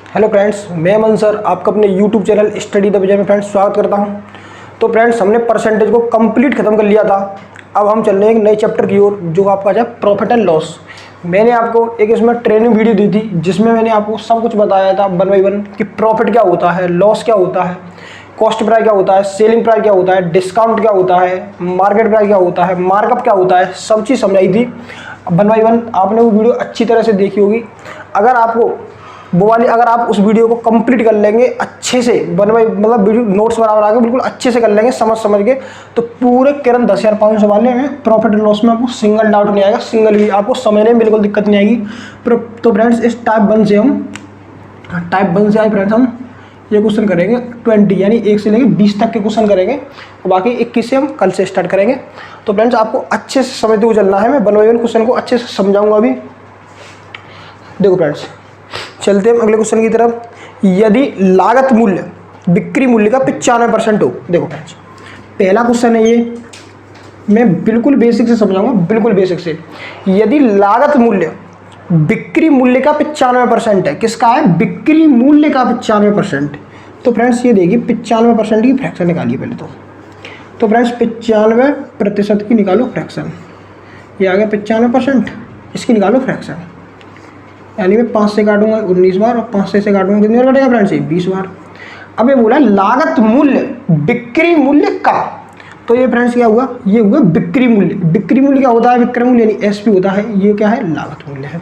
Hello friends, मैं अमन sir आपका अपने यूट्यूब चैनल स्टडी द विजय में फ्रेंड्स स्वागत करता हूं। तो फ्रेंड्स, हमने परसेंटेज को कंप्लीट खत्म कर लिया था। अब हम चल रहे हैं एक नए चैप्टर की ओर जो आपका है प्रॉफिट एंड लॉस। मैंने आपको एक इसमें ट्रेनिंग वीडियो दी थी जिसमें मैंने आपको सब कुछ बताया था वन बाई वन कि प्रॉफिट क्या होता है, लॉस क्या होता है, कॉस्ट प्राइस क्या होता है, सेलिंग प्राइस क्या होता है, डिस्काउंट क्या होता है, मार्केट प्राइस क्या होता है, मार्कअप क्या होता है, सब चीज़ समझाई थी वन बाई वन। आपने वो वीडियो अच्छी तरह से देखी होगी। अगर आप उस वीडियो को कंप्लीट कर लेंगे अच्छे से वन बाई मतलब वीडियो नोट्स बना के बिल्कुल अच्छे से कर लेंगे समझ के, तो पूरे केवल 10,500 सवाल हैं प्रॉफिट एंड लॉस में। आपको सिंगल डाउट नहीं आएगा, सिंगल भी आपको समझने में बिल्कुल दिक्कत नहीं आएगी। तो फ्रेंड्स, इस टाइप वन से आए फ्रेंड्स हम ये क्वेश्चन करेंगे 20 यानी 1 से लेकर 20 तक के क्वेश्चन करेंगे और बाकी 21 से हम कल से स्टार्ट करेंगे। तो फ्रेंड्स, आपको अच्छे से समझते हुए चलना है। मैं वन बाई वन क्वेश्चन को अच्छे से समझाऊंगा अभी। देखो फ्रेंड्स, चलते हैं अगले क्वेश्चन की तरफ। यदि लागत मूल्य बिक्री मूल्य का 95% हो। देखो फ्रेंड्स, पहला क्वेश्चन है ये, मैं बिल्कुल बेसिक से समझाऊंगा, बिल्कुल बेसिक से। यदि लागत मूल्य बिक्री मूल्य का 95% है, किसका है? बिक्री मूल्य का 95%। तो फ्रेंड्स ये देखिए 95% की फ्रैक्शन निकालिए पहले तो फ्रेंड्स 95% की निकालो फ्रैक्शन। ये आ गया 95%, इसकी निकालो फ्रैक्शन। यानी मैं 5 से काटूंगा 19 बार और 5 से काटूंगा कितनी बार कटेगा फ्रेंड्स? 20 बार। अब ये बोला लागत मूल्य बिक्री मूल्य का, तो ये फ्रेंड्स क्या हुआ? ये हुआ बिक्री मूल्य। बिक्री मूल्य क्या होता है? विक्रय मूल्य यानी एसपी होता है। ये क्या है? लागत मूल्य है।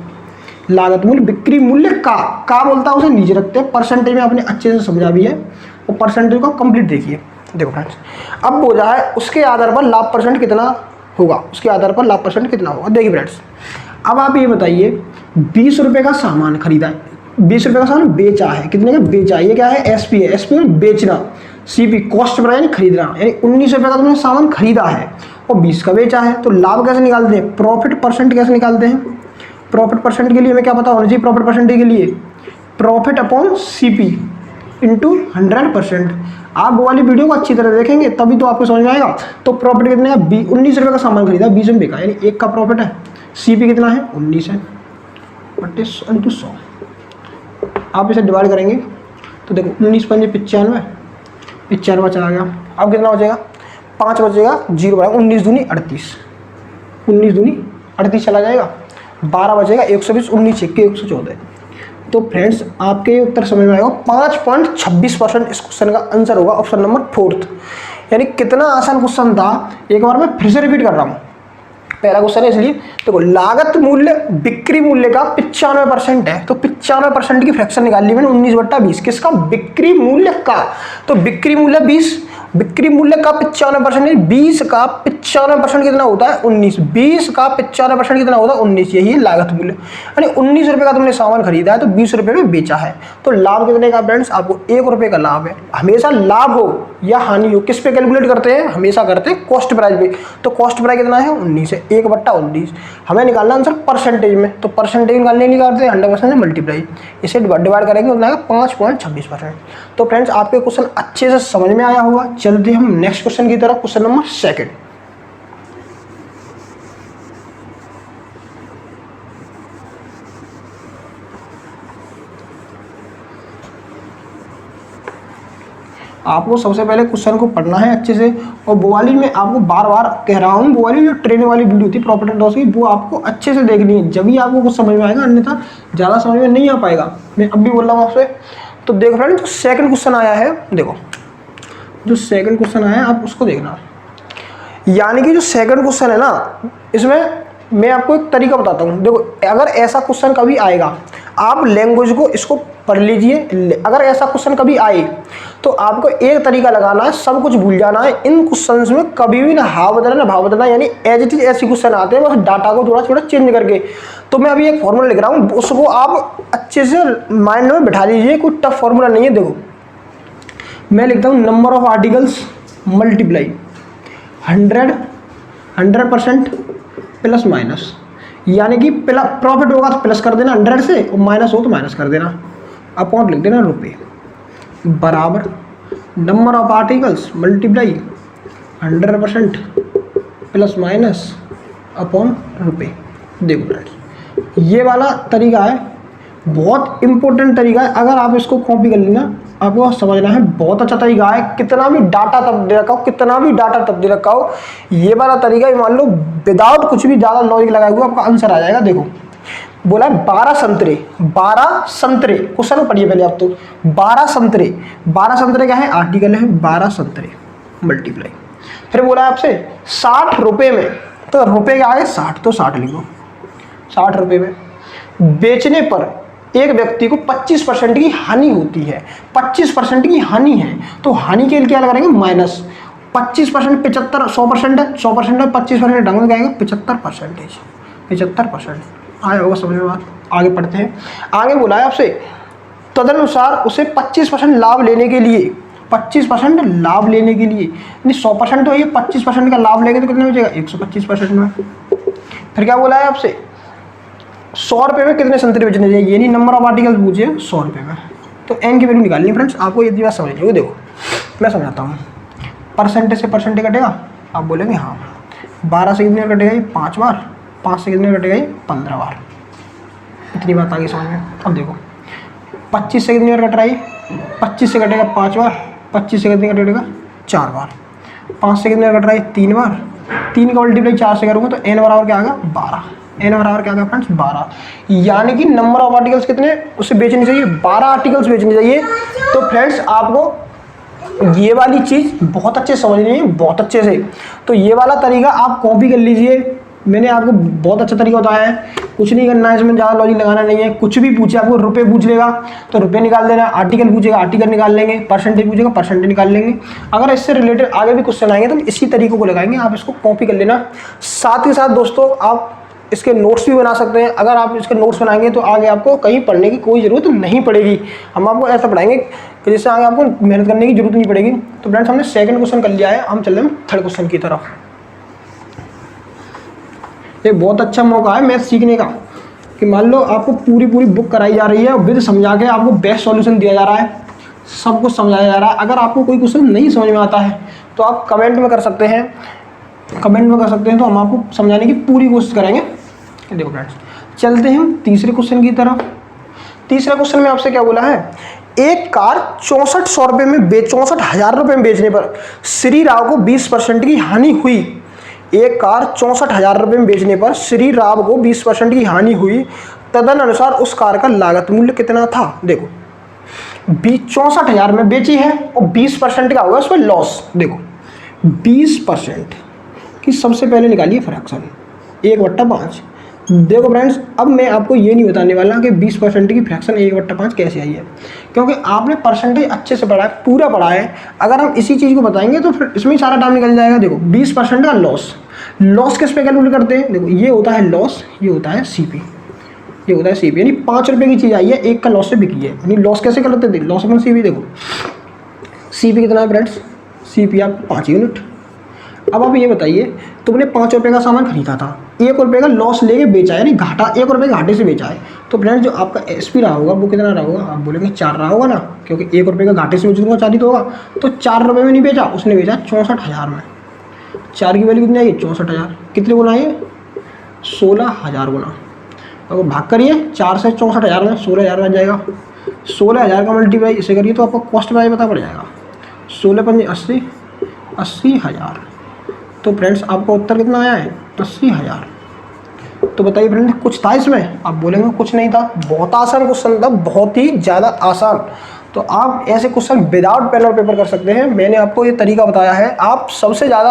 लागत मूल्य बिक्री मूल्य का बोलता है, उसे नीचे रखते हैं। परसेंटेज में आपने अच्छे से समझा भी है और परसेंटेज को कंप्लीट देखिए। देखो फ्रेंड्स, अब बोला है उसके आधार पर लाभ परसेंट कितना होगा, उसके आधार पर लाभ परसेंट कितना होगा। देखिए फ्रेंड्स, अब आप ये बताइए 20 रुपये का सामान खरीदा है, 20 रुपये का सामान बेचा है, कितने का बेचा है? ये क्या है? एसपी है। एसपी में बेचना, सीपी कॉस्ट प्राइस यानी खरीदना, यानी 19 रुपये का तुमने सामान खरीदा है और 20 का बेचा है। तो लाभ कैसे निकालते हैं? प्रॉफिट परसेंट कैसे निकालते हैं? प्रॉफिट परसेंट के लिए हमें क्या पता होना चाहिए? प्रॉफिट परसेंटेज के लिए प्रॉफिट अपॉन सीपी इंटू 100%। आप वो वाली वीडियो को अच्छी तरह देखेंगे तभी तो आपको समझ में आएगा। तो प्रॉफिट कितने का? 19 रुपये का सामान खरीदा, 20 में बेचा, यानी 1 का प्रॉफिट है। सीपी कितना है? 19 है, 100। आप इसे डिवाइड करेंगे तो देखो 19 पंजे 95, 95 चला गया। अब कितना बचेगा? 5 बचेगा, 0 बचेगा। 19 दूनी 38, 19 दूनी 38 चला जाएगा। 12 बचेगा, 120, 19 1 114। तो फ्रेंड्स, आपके उत्तर समझ में आएगा। 5.26% इस क्वेश्चन का आंसर होगा ऑप्शन नंबर 4। यानी कितना आसान क्वेश्चन था, एक बार मैं फिर से रिपीट कर रहा हूँ। पहला क्वेश्चन है इसलिए देखो, लागत मूल्य बिक्री मूल्य का 95% है, तो 95% की फ्रैक्शन निकाल ली मैंने 19/20। किसका? बिक्री मूल्य का। तो बिक्री मूल्य 20, बिक्री मूल्य का 95%, 20 का 95% कितना होता है? 19। 20 का 95% कितना होता है? 19। यही है लागत मूल्य। यानी 19 रुपये का तुमने सामान खरीदा है तो 20 रुपये में बेचा है। तो लाभ कितने का फ्रेंड्स? आपको 1 रुपये का लाभ है। हमेशा लाभ हो या हानि हो, किस पे कैलकुलेट करते हैं? हमेशा करते हैं कॉस्ट प्राइस पे। तो कॉस्ट प्राइस कितना है? 19 है। 1/19 हमें निकालना आंसर परसेंटेज में। तो परसेंटेज निकालने नहीं करते 100% से मल्टीप्लाई, इसे डिवाइड करेंगे उतना 5.26%। तो फ्रेंड्स, आपके क्वेश्चन अच्छे से समझ में आया होगा। चलते हम नेक्स्ट क्वेश्चन की तरफ, क्वेश्चन नंबर 2। आपको सबसे पहले क्वेश्चन को पढ़ना है अच्छे से, और वो वाली में आपको बार बार कह रहा हूँ, वो वाली जो ट्रेनिंग वाली वीडियो थी प्रॉफिट एंड लॉस की, वो आपको अच्छे से देखनी है, जब भी आपको कुछ समझ में आएगा, अन्यथा ज़्यादा समझ में नहीं आ पाएगा। मैं अब भी बोल रहा हूँ आपसे। तो देखो फ्रेंड, जो सेकंड क्वेश्चन आया है, देखो जो सेकंड क्वेश्चन आया है आप उसको देखना। यानी कि जो सेकंड क्वेश्चन है ना, इसमें मैं आपको एक तरीका बताता हूँ। देखो, अगर ऐसा क्वेश्चन कभी आएगा, आप लैंग्वेज को इसको पढ़ लीजिए। अगर ऐसा क्वेश्चन कभी आए तो आपको एक तरीका लगाना है, सब कुछ भूल जाना है। इन क्वेश्चंस में कभी भी ना हाव बदलना ना भाव बदलना, यानी एज इट इज ऐसे क्वेश्चन आते हैं, बस डाटा को थोड़ा थोड़ा चेंज करके। तो मैं अभी एक फॉर्मूला लिख रहा हूँ, उसको आप अच्छे से माइंड में बैठा लीजिए। कोई टफ फॉर्मूला नहीं है। देखो, मैं लिखता हूँ number of articles multiply 100% plus minus, यानी कि प्रॉफिट होगा तो प्लस कर देना 100 से, और माइनस हो तो माइनस कर देना, अपॉन लिख देना रुपये, बराबर number of articles multiply 100% plus minus upon रुपये। देखो फ्रेंड्स, ये वाला तरीका है बहुत इंपॉर्टेंट तरीका है, अगर आप इसको कॉपी कर लेना आपको समझना है, बहुत अच्छा तरीका है। कितना भी डाटा तब दे रखा हो, कितना भी डाटा तब दे रखा हो, ये वाला तरीका ही मान लो विदाउट कुछ भी ज़्यादा लॉजिक लगाए हुए आपका आंसर आ जाएगा। देखो बोला है 12 संतरे, 12 संतरे, क्वेश्चन को पढ़िए पहले आप तो। 12 संतरे, 12 संतरे क्या है, आर्टिकल है 12 संतरे मल्टीप्लाई। फिर बोला है आपसे 60 रुपये में, तो रुपये क्या है 60, तो 60 लिखो। 60 रुपये में बेचने पर एक व्यक्ति को 25% की हानि होती है, 25% की हानि है, तो हानि के लिए क्या लगाएंगे माइनस 25%, 75, 100% है, 100% है 25% ढंग में 75%, 75% आया होगा समझ में बात। आगे पढ़ते हैं, आगे बोला है आपसे तदनुसार उसे 25% लाभ लेने के लिए, 25% लाभ लेने के लिए, नहीं 100% तो ये 25% का लाभ लेंगे तो कितने बचेगा 125% में। फिर क्या बोला है आपसे 100 रुपये में कितने संतरे बेचने चाहिए, ये नहीं नंबर ऑफ आर्टिकल पूछिए 100 रुपये में, तो एन की वैल्यू निकालनी है फ्रेंड्स। आपको ये बात समझनी होगी। देखो मैं समझाता हूँ, परसेंटेज से परसेंटेज कटेगा, आप बोलेंगे हाँ 12 से कितने कटेगा ये 5 बार, 5 से कितने कटेगा ये 15 बार, इतनी बात आगे समझ में। अब देखो 25 से कितनी बार कट रहा है, 25 से कटेगा 5 बार, 25 से कितनी कटेगा 4 बार, 5 से कितने कट रहा है 3 बार, 3 का मल्टीप्लाई 4 से करूँगा तो एन बराबर क्या आएगा 12, एन बराबर क्या आएगा फ्रेंड्स 12। यानी कि नंबर ऑफ आर्टिकल्स कितने उसे बेचने चाहिए, 12 आर्टिकल्स बेचने चाहिए। तो फ्रेंड्स आपको ये वाली चीज़ बहुत अच्छे समझनी है, बहुत अच्छे से। तो ये वाला तरीका आप कॉपी कर लीजिए, मैंने आपको बहुत अच्छा तरीका बताया है। कुछ नहीं करना है इसमें, ज़्यादा लॉजिक लगाना नहीं है। कुछ भी पूछे आपको, रुपए पूछ लेगा तो रुपए निकाल देना, आर्टिकल पूछेगा आर्टिकल निकाल लेंगे, परसेंटेज पूछेगा परसेंटेज निकाल लेंगे। अगर इससे रिलेटेड आगे भी क्वेश्चन आएंगे तो इसी तरीकों को लगाएंगे, आप इसको कॉपी कर लेना। साथ ही साथ दोस्तों आप इसके नोट्स भी बना सकते हैं। अगर आप इसके नोट्स बनाएंगे तो आगे आपको कहीं पढ़ने की कोई ज़रूरत नहीं पड़ेगी। हम आपको ऐसा पढ़ाएंगे कि जिससे आगे आपको मेहनत करने की जरूरत नहीं पड़ेगी। तो फ्रेंड्स हमने सेकंड क्वेश्चन कर लिया है, हम चल रहे हैं थर्ड क्वेश्चन की तरफ। ये बहुत अच्छा मौका है मैथ सीखने का कि मान लो आपको पूरी बुक कराई जा रही है, विद समझा के आपको बेस्ट सॉल्यूशन दिया जा रहा है, सब कुछ समझाया जा रहा है। अगर आपको कोई क्वेश्चन नहीं समझ में आता है तो आप कमेंट में कर सकते हैं, कमेंट में कर सकते हैं, तो हम आपको समझाने की पूरी कोशिश करेंगे। देखो फ्रेंड्स चलते हैं हम तीसरे क्वेश्चन की तरफ। तीसरा क्वेश्चन में आपसे क्या बोला है, एक कार 6400 रुपये में 64,000 रुपये में बेचने पर श्री राव को 20% की हानि हुई। एक कार 64,000 रुपये में बेचने पर श्री राव को 20% की हानि हुई, तदन अनुसार उस कार का लागत मूल्य कितना था। देखो 64,000 में बेची है और 20% का होगा उसमें लॉस। देखो 20% की सबसे पहले निकालिए फ्रैक्शन 1/5। देखो फ्रेंड्स अब मैं आपको ये नहीं बताने वाला कि 20% की फ्रैक्शन 1/5 कैसे आई है, क्योंकि आपने परसेंटेज अच्छे से पढ़ा है, पूरा पढ़ा है। अगर हम इसी चीज़ को बताएंगे तो फिर इसमें ही सारा टाइम निकल जाएगा। देखो 20% का लॉस, लॉस किस पे कैलकुलेट करते हैं, देखो ये होता है लॉस, ये होता है सीपी, ये होता है सीपी। यानी 5 रुपये की चीज़ आई है, एक का लॉस से बिकी है, यानी लॉस कैसे करते थे, लॉस अपन सीपी। देखो सीपी कितना है फ्रेंड्स, सीपी आपको 5 यूनिट। अब आप ये बताइए तुमने 5 रुपये का सामान खरीदा था, 1 रुपये का लॉस लेके बेचा है, यानी घाटा 1 रुपये घाटे से बेचा है, तो फ्रेंड्स जो आपका एसपी रहा होगा वो कितना रहा होगा, आप बोलेंगे 4 रहा होगा ना, क्योंकि 1 रुपये का घाटे से बेचूंगा 4 ही तो होगा। तो 4 रुपये में नहीं बेचा, उसने बेचा 64,000 में। 4 की वैल्यू कितनी आएगी 64,000, कितने गुना है 16,000 गुना। अगर भाग करिए 4 से 64,000 में 16,000 बन जाएगा। 16,000 का मल्टीप्लाई इसे करिए तो आपको कॉस्ट प्राइस पता पड़ जाएगा। 16 पंजे 80, 80,000। तो फ्रेंड्स आपका उत्तर कितना आया है 80,000। तो बताइए फ्रेंड्स कुछ था इसमें, आप बोलेंगे कुछ नहीं था, बहुत आसान क्वेश्चन था, बहुत ही ज़्यादा आसान। तो आप ऐसे क्वेश्चन विदाउट पेन और पेपर कर सकते हैं। मैंने आपको ये तरीका बताया है। आप सबसे ज़्यादा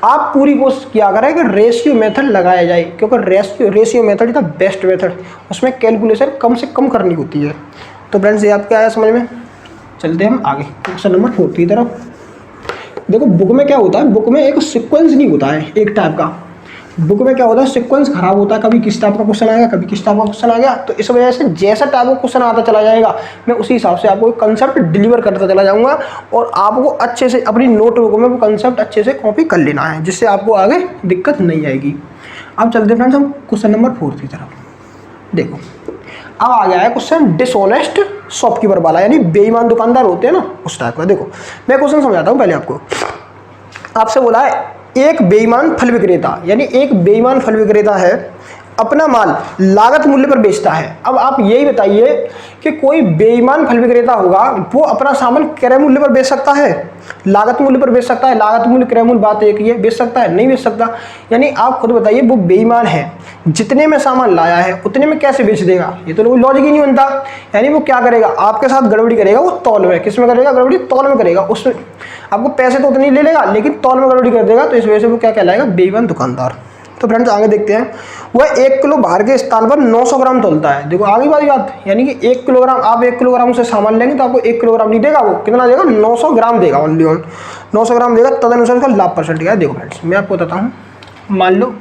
आप पूरी कोशिश किया करें कि रेशियो मेथड लगाया जाए, क्योंकि ratio method is the best method, उसमें कैलकुलेशन कम से कम करनी होती है। तो फ्रेंड्स ये आपको आया समझ में। चलते हैं हम आगे क्वेश्चन नंबर 4 की तरफ। देखो बुक में क्या होता है, बुक में एक सीक्वेंस नहीं होता है एक टाइप का। बुक में क्या होता है, सीक्वेंस खराब होता है, कभी किस टाइप का क्वेश्चन आएगा, कभी किस टाइप का क्वेश्चन आ गया। तो इस वजह से जैसा टाइप का क्वेश्चन आता चला जाएगा, मैं उसी हिसाब से आपको कंसेप्ट डिलीवर करता चला जाऊंगा, और आपको अच्छे से अपनी नोटबुक में वो कंसेप्ट अच्छे से कॉपी कर लेना है, जिससे आपको आगे दिक्कत नहीं आएगी। अब चलते फ्रेंड्स हम क्वेश्चन नंबर 4 की तरफ। देखो अब आ गया है क्वेश्चन डिसऑनेस्ट शॉपकीपर वाला, यानी बेईमान दुकानदार होते हैं ना उस टाइप का। देखो मैं क्वेश्चन समझाता हूँ पहले आपको। आपसे बोला है एक बेईमान फल विक्रेता, यानी एक बेईमान फल विक्रेता है, अपना माल लागत मूल्य पर बेचता है। अब आप यही बताइए कि कोई बेईमान फल विक्रेता होगा, वो अपना सामान क्रय मूल्य पर बेच सकता है, लागत मूल्य पर बेच सकता है? लागत मूल्य क्रय मूल्य बात एक ही है, बेच सकता है? नहीं बेच सकता। यानी आप खुद बताइए, वो बेईमान है, जितने में सामान लाया है उतने में कैसे बेच देगा? ये तो कोई लॉजिक ही नहीं बनता। यानी वो क्या करेगा, आपके साथ गड़बड़ी करेगा, वो तौल में, किस में करेगा गड़बड़ी? तौल में करेगा। उसमें आपको पैसे तो उतने ही ले लेगा, लेकिन तौल में गड़बड़ी कर देगा, तो इस वजह से वो क्या कहलाएगा? बेईमान दुकानदार। तो फ्रेंड्स आगे देखते हैं, वह 1 किलो बाहर के स्थान पर 900 ग्राम तोलता है। देखो आगे वाली बात, यानी कि 1 किलोग्राम, आप 1 किलोग्राम से सामान लेंगे तो आपको 1 किलोग्राम नहीं देगा, वो कितना देगा? 900 ग्राम देगा, ओनली ऑन 900 ग्राम देगा। तदनुसार उसका लाभ परसेंट क्या है? देखो फ्रेंड्स मैं आपको बताता हूँ। मान लो,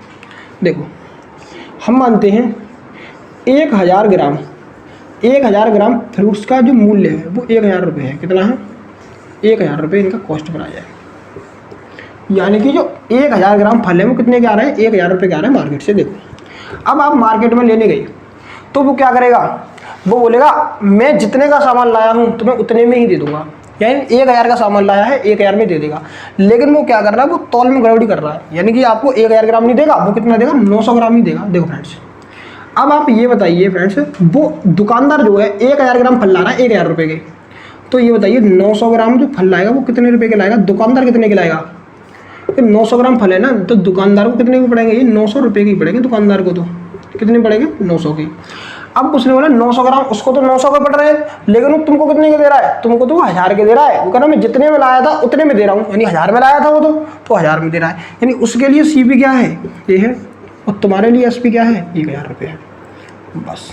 देखो हम मानते हैं 1000 ग्राम, 1000 ग्राम फ्रूट्स का जो मूल्य है वो 1000 रुपये है। कितना है? 1000 रुपये इनका कॉस्ट पर आ जाए। यानी कि जो 1000 ग्राम फल है वो कितने के आ रहे हैं? 1000 रुपये के आ रहे हैं मार्केट से। देखो अब आप मार्केट में लेने गए तो वो क्या करेगा? वो बोलेगा मैं जितने का सामान लाया हूँ तो मैं उतने में ही दे दूंगा। यानी 1000 का सामान लाया है 1000 में दे देगा, लेकिन वो क्या कर रहा है? वो तौल में गड़बड़ी कर रहा है। यानी कि आपको 1000 ग्राम नहीं देगा, वो कितना देगा? 900 ग्राम ही देगा। देखो फ्रेंड्स अब आप ये बताइए फ्रेंड्स, वो दुकानदार जो है 1000 ग्राम फल ला रहा है 1000 रुपये के, तो ये बताइए 900 ग्राम जो फल लाएगा वो कितने रुपए के लाएगा? दुकानदार कितने के लाएगा? 900 ग्राम फल है ना, तो दुकानदार को कितने के पड़ेंगे? ये 900 रुपये के पड़ेंगे दुकानदार को। तो कितने पड़ेंगे? 900 की। अब उसने बोला 900 ग्राम, उसको तो 900 का पड़ रहे हैं, लेकिन वो तुमको कितने के दे रहा है? तुमको तो 1000 के दे रहा है। वो कह रहा मैं जितने में लाया था उतने में दे रहा हूँ, यानी 1000 में लाया था वो तो 1000 में दे रहा है। यानी उसके लिए CP क्या है? ये है, और तुम्हारे लिए SP क्या है? 1000 रुपये है। बस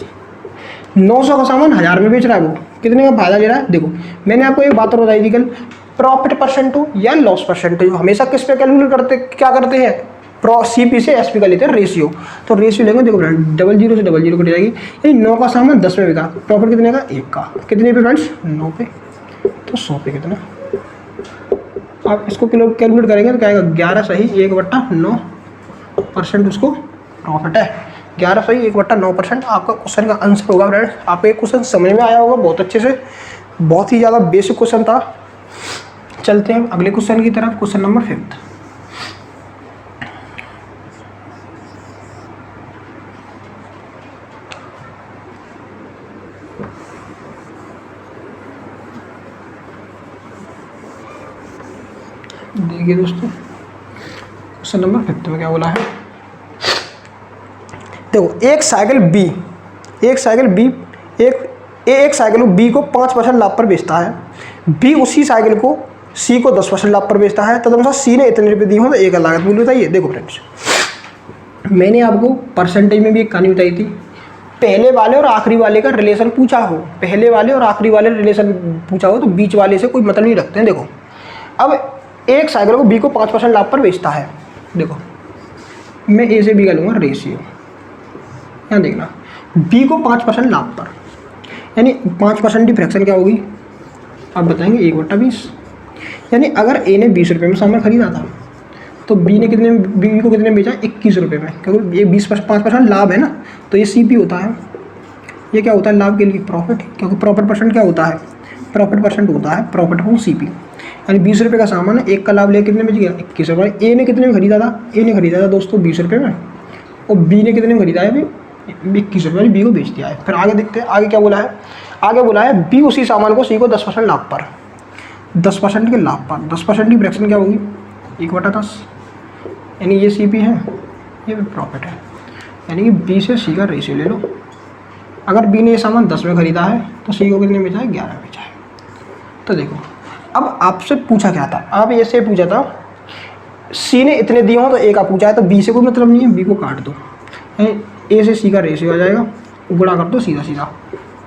900 का सामान 1000 में बेच रहा है, वो कितने का फायदा ले रहा है? देखो मैंने आपको एक बात और बताई थी कल, प्रॉफिट परसेंट हो या लॉस परसेंटेज हो, हमेशा किस पे कैलकुलेट करते, क्या करते हैं? CP से SP का लेते हैं रेशियो। तो रेशियो लेंगे, देखो फ्रेंड 00 से 00 कट जाएगी, यानी 9 का सामान 10 में बिका, प्रॉफिट कितने का? 1 का। कितने पे फ्रेंड्स? 9 पे। तो 100 पे कितना? आप इसको कैलकुलेट करेंगे तो क्या आएगा? 11 सही 1/9% उसको प्रॉफिट है। 11 सही 1/9% आपका क्वेश्चन का आंसर होगा फ्रेंड्स। आपको एक क्वेश्चन समझ में आया होगा बहुत अच्छे से, बहुत ही ज़्यादा बेसिक क्वेश्चन था। चलते हैं अगले क्वेश्चन की तरफ, क्वेश्चन नंबर 5। देखिए दोस्तों क्वेश्चन नंबर 5 में क्या बोला है? देखो एक साइकिल B B को 5% लाभ पर बेचता है। B उसी साइकिल को C को 10% लाभ पर बेचता है। तदनुसार C ने इतने रुपये दिए हो तो एक लागत मूल्य बताइए। देखो फ्रेंड्स मैंने आपको परसेंटेज में भी एक कहानी बताई थी, पहले वाले और आखिरी वाले का रिलेशन पूछा हो, पहले वाले और आखिरी वाले रिलेशन पूछा हो तो बीच वाले से कोई मतलब नहीं रखते हैं। देखो अब एक साइकिल को B को 5% लाभ पर बेचता है। देखो मैं A से B का लूँगा रेशियो, यहाँ देखना B को 5% लाभ पर, यानी 5% की फ्रैक्शन क्या होगी आप बताएंगे? 1/20। यानी अगर A ने 20 रुपये में सामान खरीदा था तो B को कितने में बेचा? 21 रुपये में, क्योंकि ये 5% लाभ है ना, तो ये CP होता है। ये क्या होता है? लाभ के लिए प्रॉफिट, क्योंकि प्रॉफिट परसेंट क्या होता है? प्रॉफिट परसेंट होता है प्रॉफिट अपॉन CP। यानी 20 रुपये का सामान है, एक का लाभ ले कितने में गया? 21 रुपये। A ने कितने में खरीदा था? A ने खरीदा था दोस्तों 20 रुपये में, और B ने कितने में खरीदा है? अभी 21 रुपये B को बेच दिया है। फिर आगे देखते हैं आगे क्या बोला है। आगे बोला है B उसी सामान को C को 10% लाभ पर, 10% के लाभ पर, 10% की फ्रैक्शन क्या होगी? 1/10, यानी ये CP है, ये भी प्रॉफिट है। यानी कि B से C का रेशियो ले लो। अगर B ने ये सामान 10 में खरीदा है तो C को कितने में बेचा है? 11 में बेचा है। तो देखो अब आपसे पूछा क्या था? आप ऐसे पूछा था C ने इतने दिए हो तो A का पूछा है, तो B से कोई मतलब नहीं है, B को काट दो, A से C का रेशियो आ जाएगा, गुणा कर दो सीधा सीधा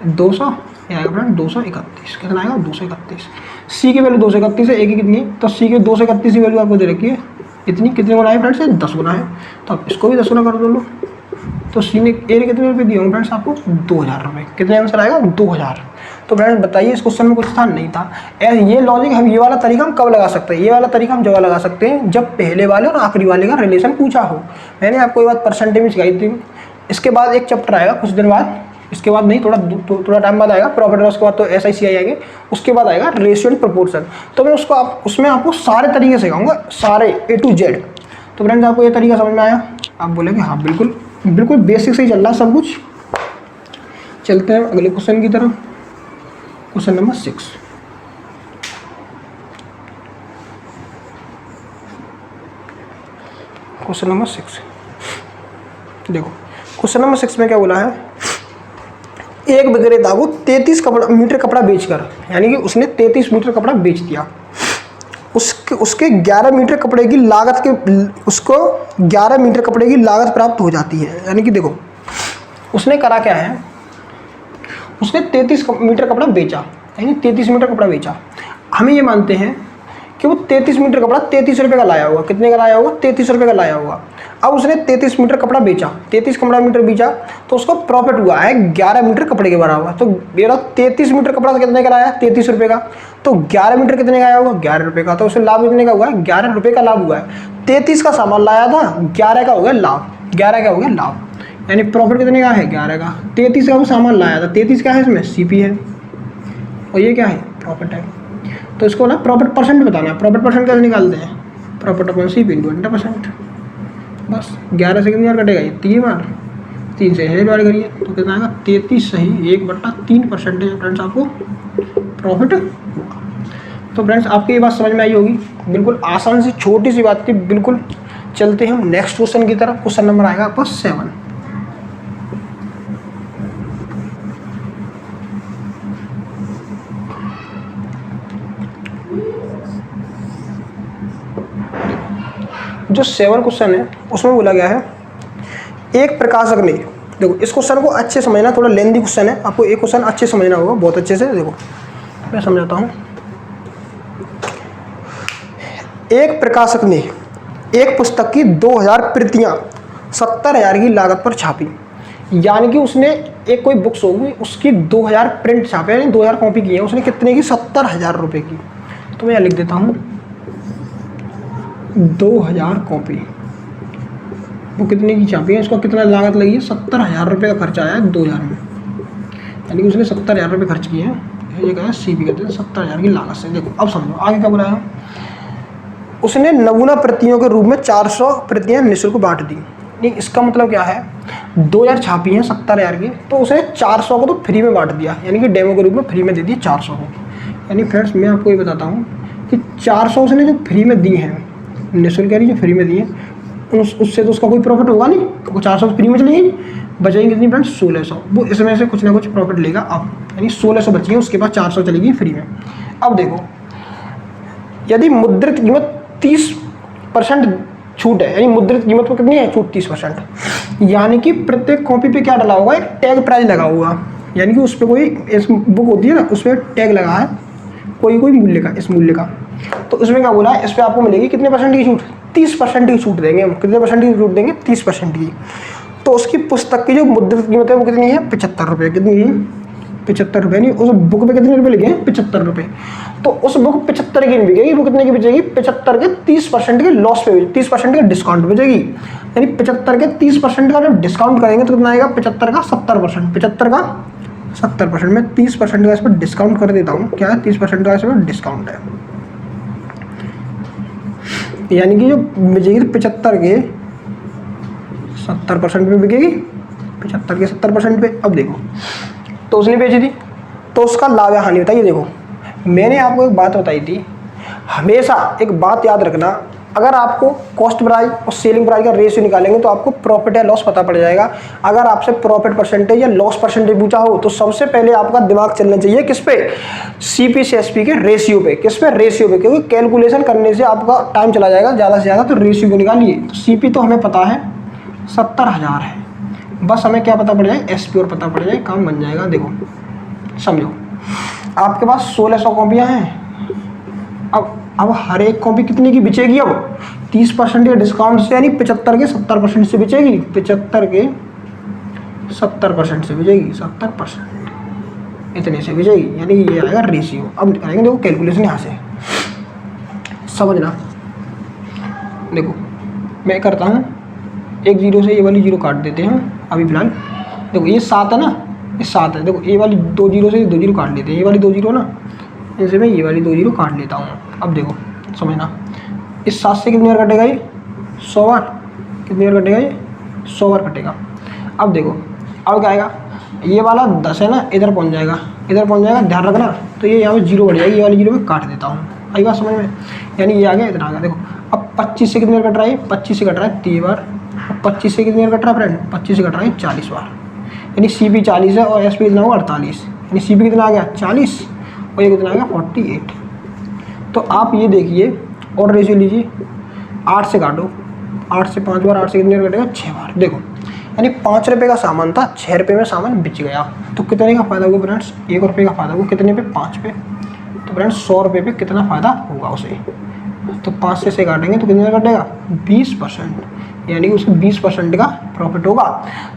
200, ये आएगा फ्रेंड 231। कितना आएगा? 231। C की वैल्यू 231 है, A की कितनी है? तो C की 231 की वैल्यू आपको दे रखी है इतनी, कितने गुना है फ्रेंड्स? 10 गुना है। तो अब इसको भी 10 गुना कर दो लो, तो A ने कितने रुपये दिए होंगे फ्रेंड्स आपको? 2000 रुपये। कितने आंसर आएगा? 2000। तो फ्रेंड्स बताइए इस क्वेश्चन में कुछ था? नहीं था। ये लॉजिक हम, ये वाला तरीका हम कब लगा सकते हैं? ये वाला तरीका हम जब लगा सकते हैं जब पहले वाले और आखिरी वाले का रिलेशन पूछा हो। मैंने आपको ये बात परसेंटेज में सिखाई थी। इसके बाद एक चैप्टर आएगा कुछ दिन बाद, इसके बाद नहीं, थोड़ा टाइम बाद आएगा प्रॉफिट लॉस के बाद, तो SICI आएंगे, उसके बाद आएगा रेशियो एंड प्रोपोर्शन। तो मैं उसमें आपको सारे तरीके सिखाऊंगा, सारे A to Z। तो फ्रेंड्स आपको ये तरीका समझ में आया? आप बोलेंगे हाँ बिल्कुल बिल्कुल बेसिक से ही चल रहा है सब कुछ। चलते हैं अगले क्वेश्चन की तरफ। Question number 6। क्वेश्चन नंबर 6 देखो, क्वेश्चन नंबर 6 में क्या बोला है, एक विक्रेता को 33 मीटर कपड़ा बेचकर, यानी कि उसने 33 मीटर कपड़ा बेच दिया, उसके 11 मीटर कपड़े की लागत के, उसको 11 मीटर कपड़े की लागत प्राप्त हो जाती है। यानी कि देखो उसने करा क्या है, उसने 33 मीटर कपड़ा बेचा, यानी 33 मीटर कपड़ा बेचा। हम ये मानते हैं कि वो 33 मीटर कपड़ा 33 रुपये का लाया होगा। कितने का लाया होगा? 33 रुपये का लाया होगा। अब उसने 33 मीटर कपड़ा बेचा, 33 कपड़ा मीटर बेचा, तो उसको प्रॉफिट हुआ है 11 मीटर कपड़े के बराबर। तो मेरा 33 मीटर कपड़ा कितने का लाया? 33 रुपये का। तो 11 मीटर कितने का आया होगा? 11 रुपये का। तो उसे लाभ कितने का हुआ है? 11 रुपये का लाभ हुआ है। 33 का सामान लाया था, 11 का हो गया लाभ, 11 का हो गया लाभ। यानी प्रॉफिट कितने का है? 11 का। 33 का वो सामान लाया था, 33 क्या है इसमें? CP है, और ये क्या है? प्रॉफिट है। तो इसको ना प्रॉफिट परसेंट बताना है। प्रॉफिट परसेंट कैसे निकालते हैं? Profit upon CP into 100%। बस 11 से कितनी बार कटेगा? ये 3 बार, 3 से 1 बार करिए तो कितना आएगा? 33 सही 1/3% फ्रेंड्स आपको प्रॉफिट हुआ। तो फ्रेंड्स आपकी ये बात समझ में आई होगी। बिल्कुल आसान सी छोटी सी बात थी। बिल्कुल चलते हैं हम नेक्स्ट क्वेश्चन की तरफ। क्वेश्चन नंबर आएगा आपका 7। जो 7 क्वेश्चन है उसमें बोला गया है, एक प्रकाशक ने, देखो इस क्वेश्चन को अच्छे समझना, थोड़ा लेंदी क्वेश्चन है, आपको एक क्वेश्चन अच्छे समझना होगा बहुत अच्छे से। देखो मैं समझाता हूँ। एक प्रकाशक ने एक पुस्तक की 2000 प्रतियां 70,000 की लागत पर छापी। यानी कि उसने एक कोई बुक्स होगी उसकी 2000 प्रिंट छापे, यानी 2000 कॉपी की है उसने। कितने की? 70,000 रुपये की। तो मैं यहाँ लिख देता हूँ 2000 कॉपी। वो कितने की छापी है, इसको कितना लागत लगी है? 70,000 रुपये का खर्चा आया है 2000 में। यानी कि उसने 70,000 रुपये खर्च किए हैं। ये क्या है? CP कहते हैं 70,000 की लागत से। देखो अब समझो आगे क्या बोला है। उसने नमूना प्रतियों के रूप में 400 प्रतियां निःशुल्क बांट दी। नहीं, इसका मतलब क्या है? 2000 छापी हैं 70,000 की, तो उसने 400 को तो फ्री में बांट दिया, यानी कि डेमो के रूप में फ्री में दे दिए 400 को। यानी फ्रेंड्स मैं आपको ये बताता हूँ कि 400 उसने जो फ्री में दी हैं, निःशुल्क यानी जो फ्री में दी है, उससे तो उसका कोई प्रॉफिट होगा नहीं। वो 400 फ्री में चलेगी, बचेगी कितनी फ्रेंड्स? 1600। वो इसमें से कुछ ना कुछ प्रॉफिट लेगा अब, यानी 1600 बची है, उसके बाद 400 चलेगी फ्री में। अब देखो यदि मुद्रित कीमत 30% छूट है, यानी मुद्रित कीमत पर कितनी है छूट? 30%। यानी कि प्रत्येक कॉपी पे क्या डला होगा? एक टैग प्राइस लगा होगा। यानी कि उस पर कोई इस बुक होती है ना, उस पर टैग लगा है कोई मूल्य का, इस मूल्य का। तो इसमें क्या बोला है? इस पर आपको मिलेगी कितने % की छूट? 30% की छूट देंगे हम। कितने % की छूट देंगे? 30% की। तो उसकी पुस्तक की जो मुद्रित कीमत है वो कितनी है? 75 रुपये। कितनी है? 75 रुपये। नहीं, उस बुक पे कितने रुपये लिखे हैं? 75 रुपये। तो उस बुक 75 की नहीं बिकेगी, वो कितने की बेचेगी? 75 के 30% के लॉस पे, 30% के डिस्काउंट पे बेचेगी। यानी 75 के 30% का जब डिस्काउंट करेंगे तो कितना आएगा? 75 का 70%। 75 का 70%। मैं 30% का इस पर डिस्काउंट कर देता हूँ। क्या है? 30% का इस पर डिस्काउंट है। यानी कि जो बिकेगी 75 के 70% पे बिकेगी, 75 के 70% पे। अब देखो तो उसने बेची थी तो उसका लाभ या हानि बताइए। देखो मैंने आपको एक बात बताई थी, हमेशा एक बात याद रखना, अगर आपको कॉस्ट प्राइस और सेलिंग प्राइस का रेशियो निकालेंगे तो आपको प्रॉफिट या लॉस पता पड़ जाएगा। अगर आपसे प्रॉफिट परसेंटेज या लॉस परसेंटेज पूछा हो तो सबसे पहले आपका दिमाग चलना चाहिए किस पे? CP से SP के रेशियो पे। किस पे? रेशियो पे। क्योंकि कैलकुलेशन करने से आपका टाइम चला जाएगा ज़्यादा से ज़्यादा, तो रेशियो को निकालिए। तो CP तो हमें पता है 70,000 है, बस हमें क्या पता पड़ जाए? SP और पता पड़ जाए, काम बन जाएगा। देखो समझो, आपके पास 1600 कॉपियाँ हैं। अब हर एक कॉपी कितने की बिचेगी? अब 30% के डिस्काउंट से, यानी 75 के 70% से बिचेगी। 75 के 70% से बिचेगी, 70% इतने से बिचेगी। यानी ये आएगा रेशियो। अब करेंगे देखो कैलकुलेशन यहाँ से समझना। देखो मैं करता हूँ, एक 0 से ये वाली 0 काट देते हैं अभी फिलहाल। देखो ये 7 है ना, ये 7 है। देखो ये वाली 2 0 से 2 0 काट लेते हैं, ये वाली 2 0 ना, इनसे मैं ये वाली 2 0 काट लेता हूँ। अब देखो समझना, इस 7 से कितनी बार कटेगा? ये 100 बार। कितनी बार कटेगा? ये 100 बार कटेगा। अब देखो अब क्या आएगा, ये वाला 10 है ना, इधर पहुंच जाएगा, इधर पहुंच जाएगा, ध्यान रखना। तो ये यहाँ पे 0 बढ़ जाएगी, ये वाली 0 में काट देता हूँ। आई बात समझ में, यानी ये आ गया, इधर आ गया। देखो अब 25 से कितनी बार कट रहा है, 25 से कट रहा है 3 बार। अब 25 से कितनी बार कट रहा है फ्रेंड, 25 से कट रहा है 40 बार। यानी सी भी 40 है और एस भी कितना होगा 48, यानी सी भी कितना आ गया 40 और ये कितना आ गया 48। तो आप ये देखिए और रेशियो लीजिए, 8 से काटो, 8 से 5 बार, 8 से कितनी बार कटेगा 6 बार। देखो यानी 5 रुपये का सामान था, 6 रुपये में सामान बिच गया। तो कितने का फायदा होगा फ्रेंड्स, 1 रुपये का फायदा होगा, कितने पे 5 पे। तो फ्रेंड्स 100 रुपये पे कितना फ़ायदा होगा उसे, तो 5 से काटेंगे तो कितने का कटेगा 20%, यानी कि उसको 20% का प्रॉफिट होगा।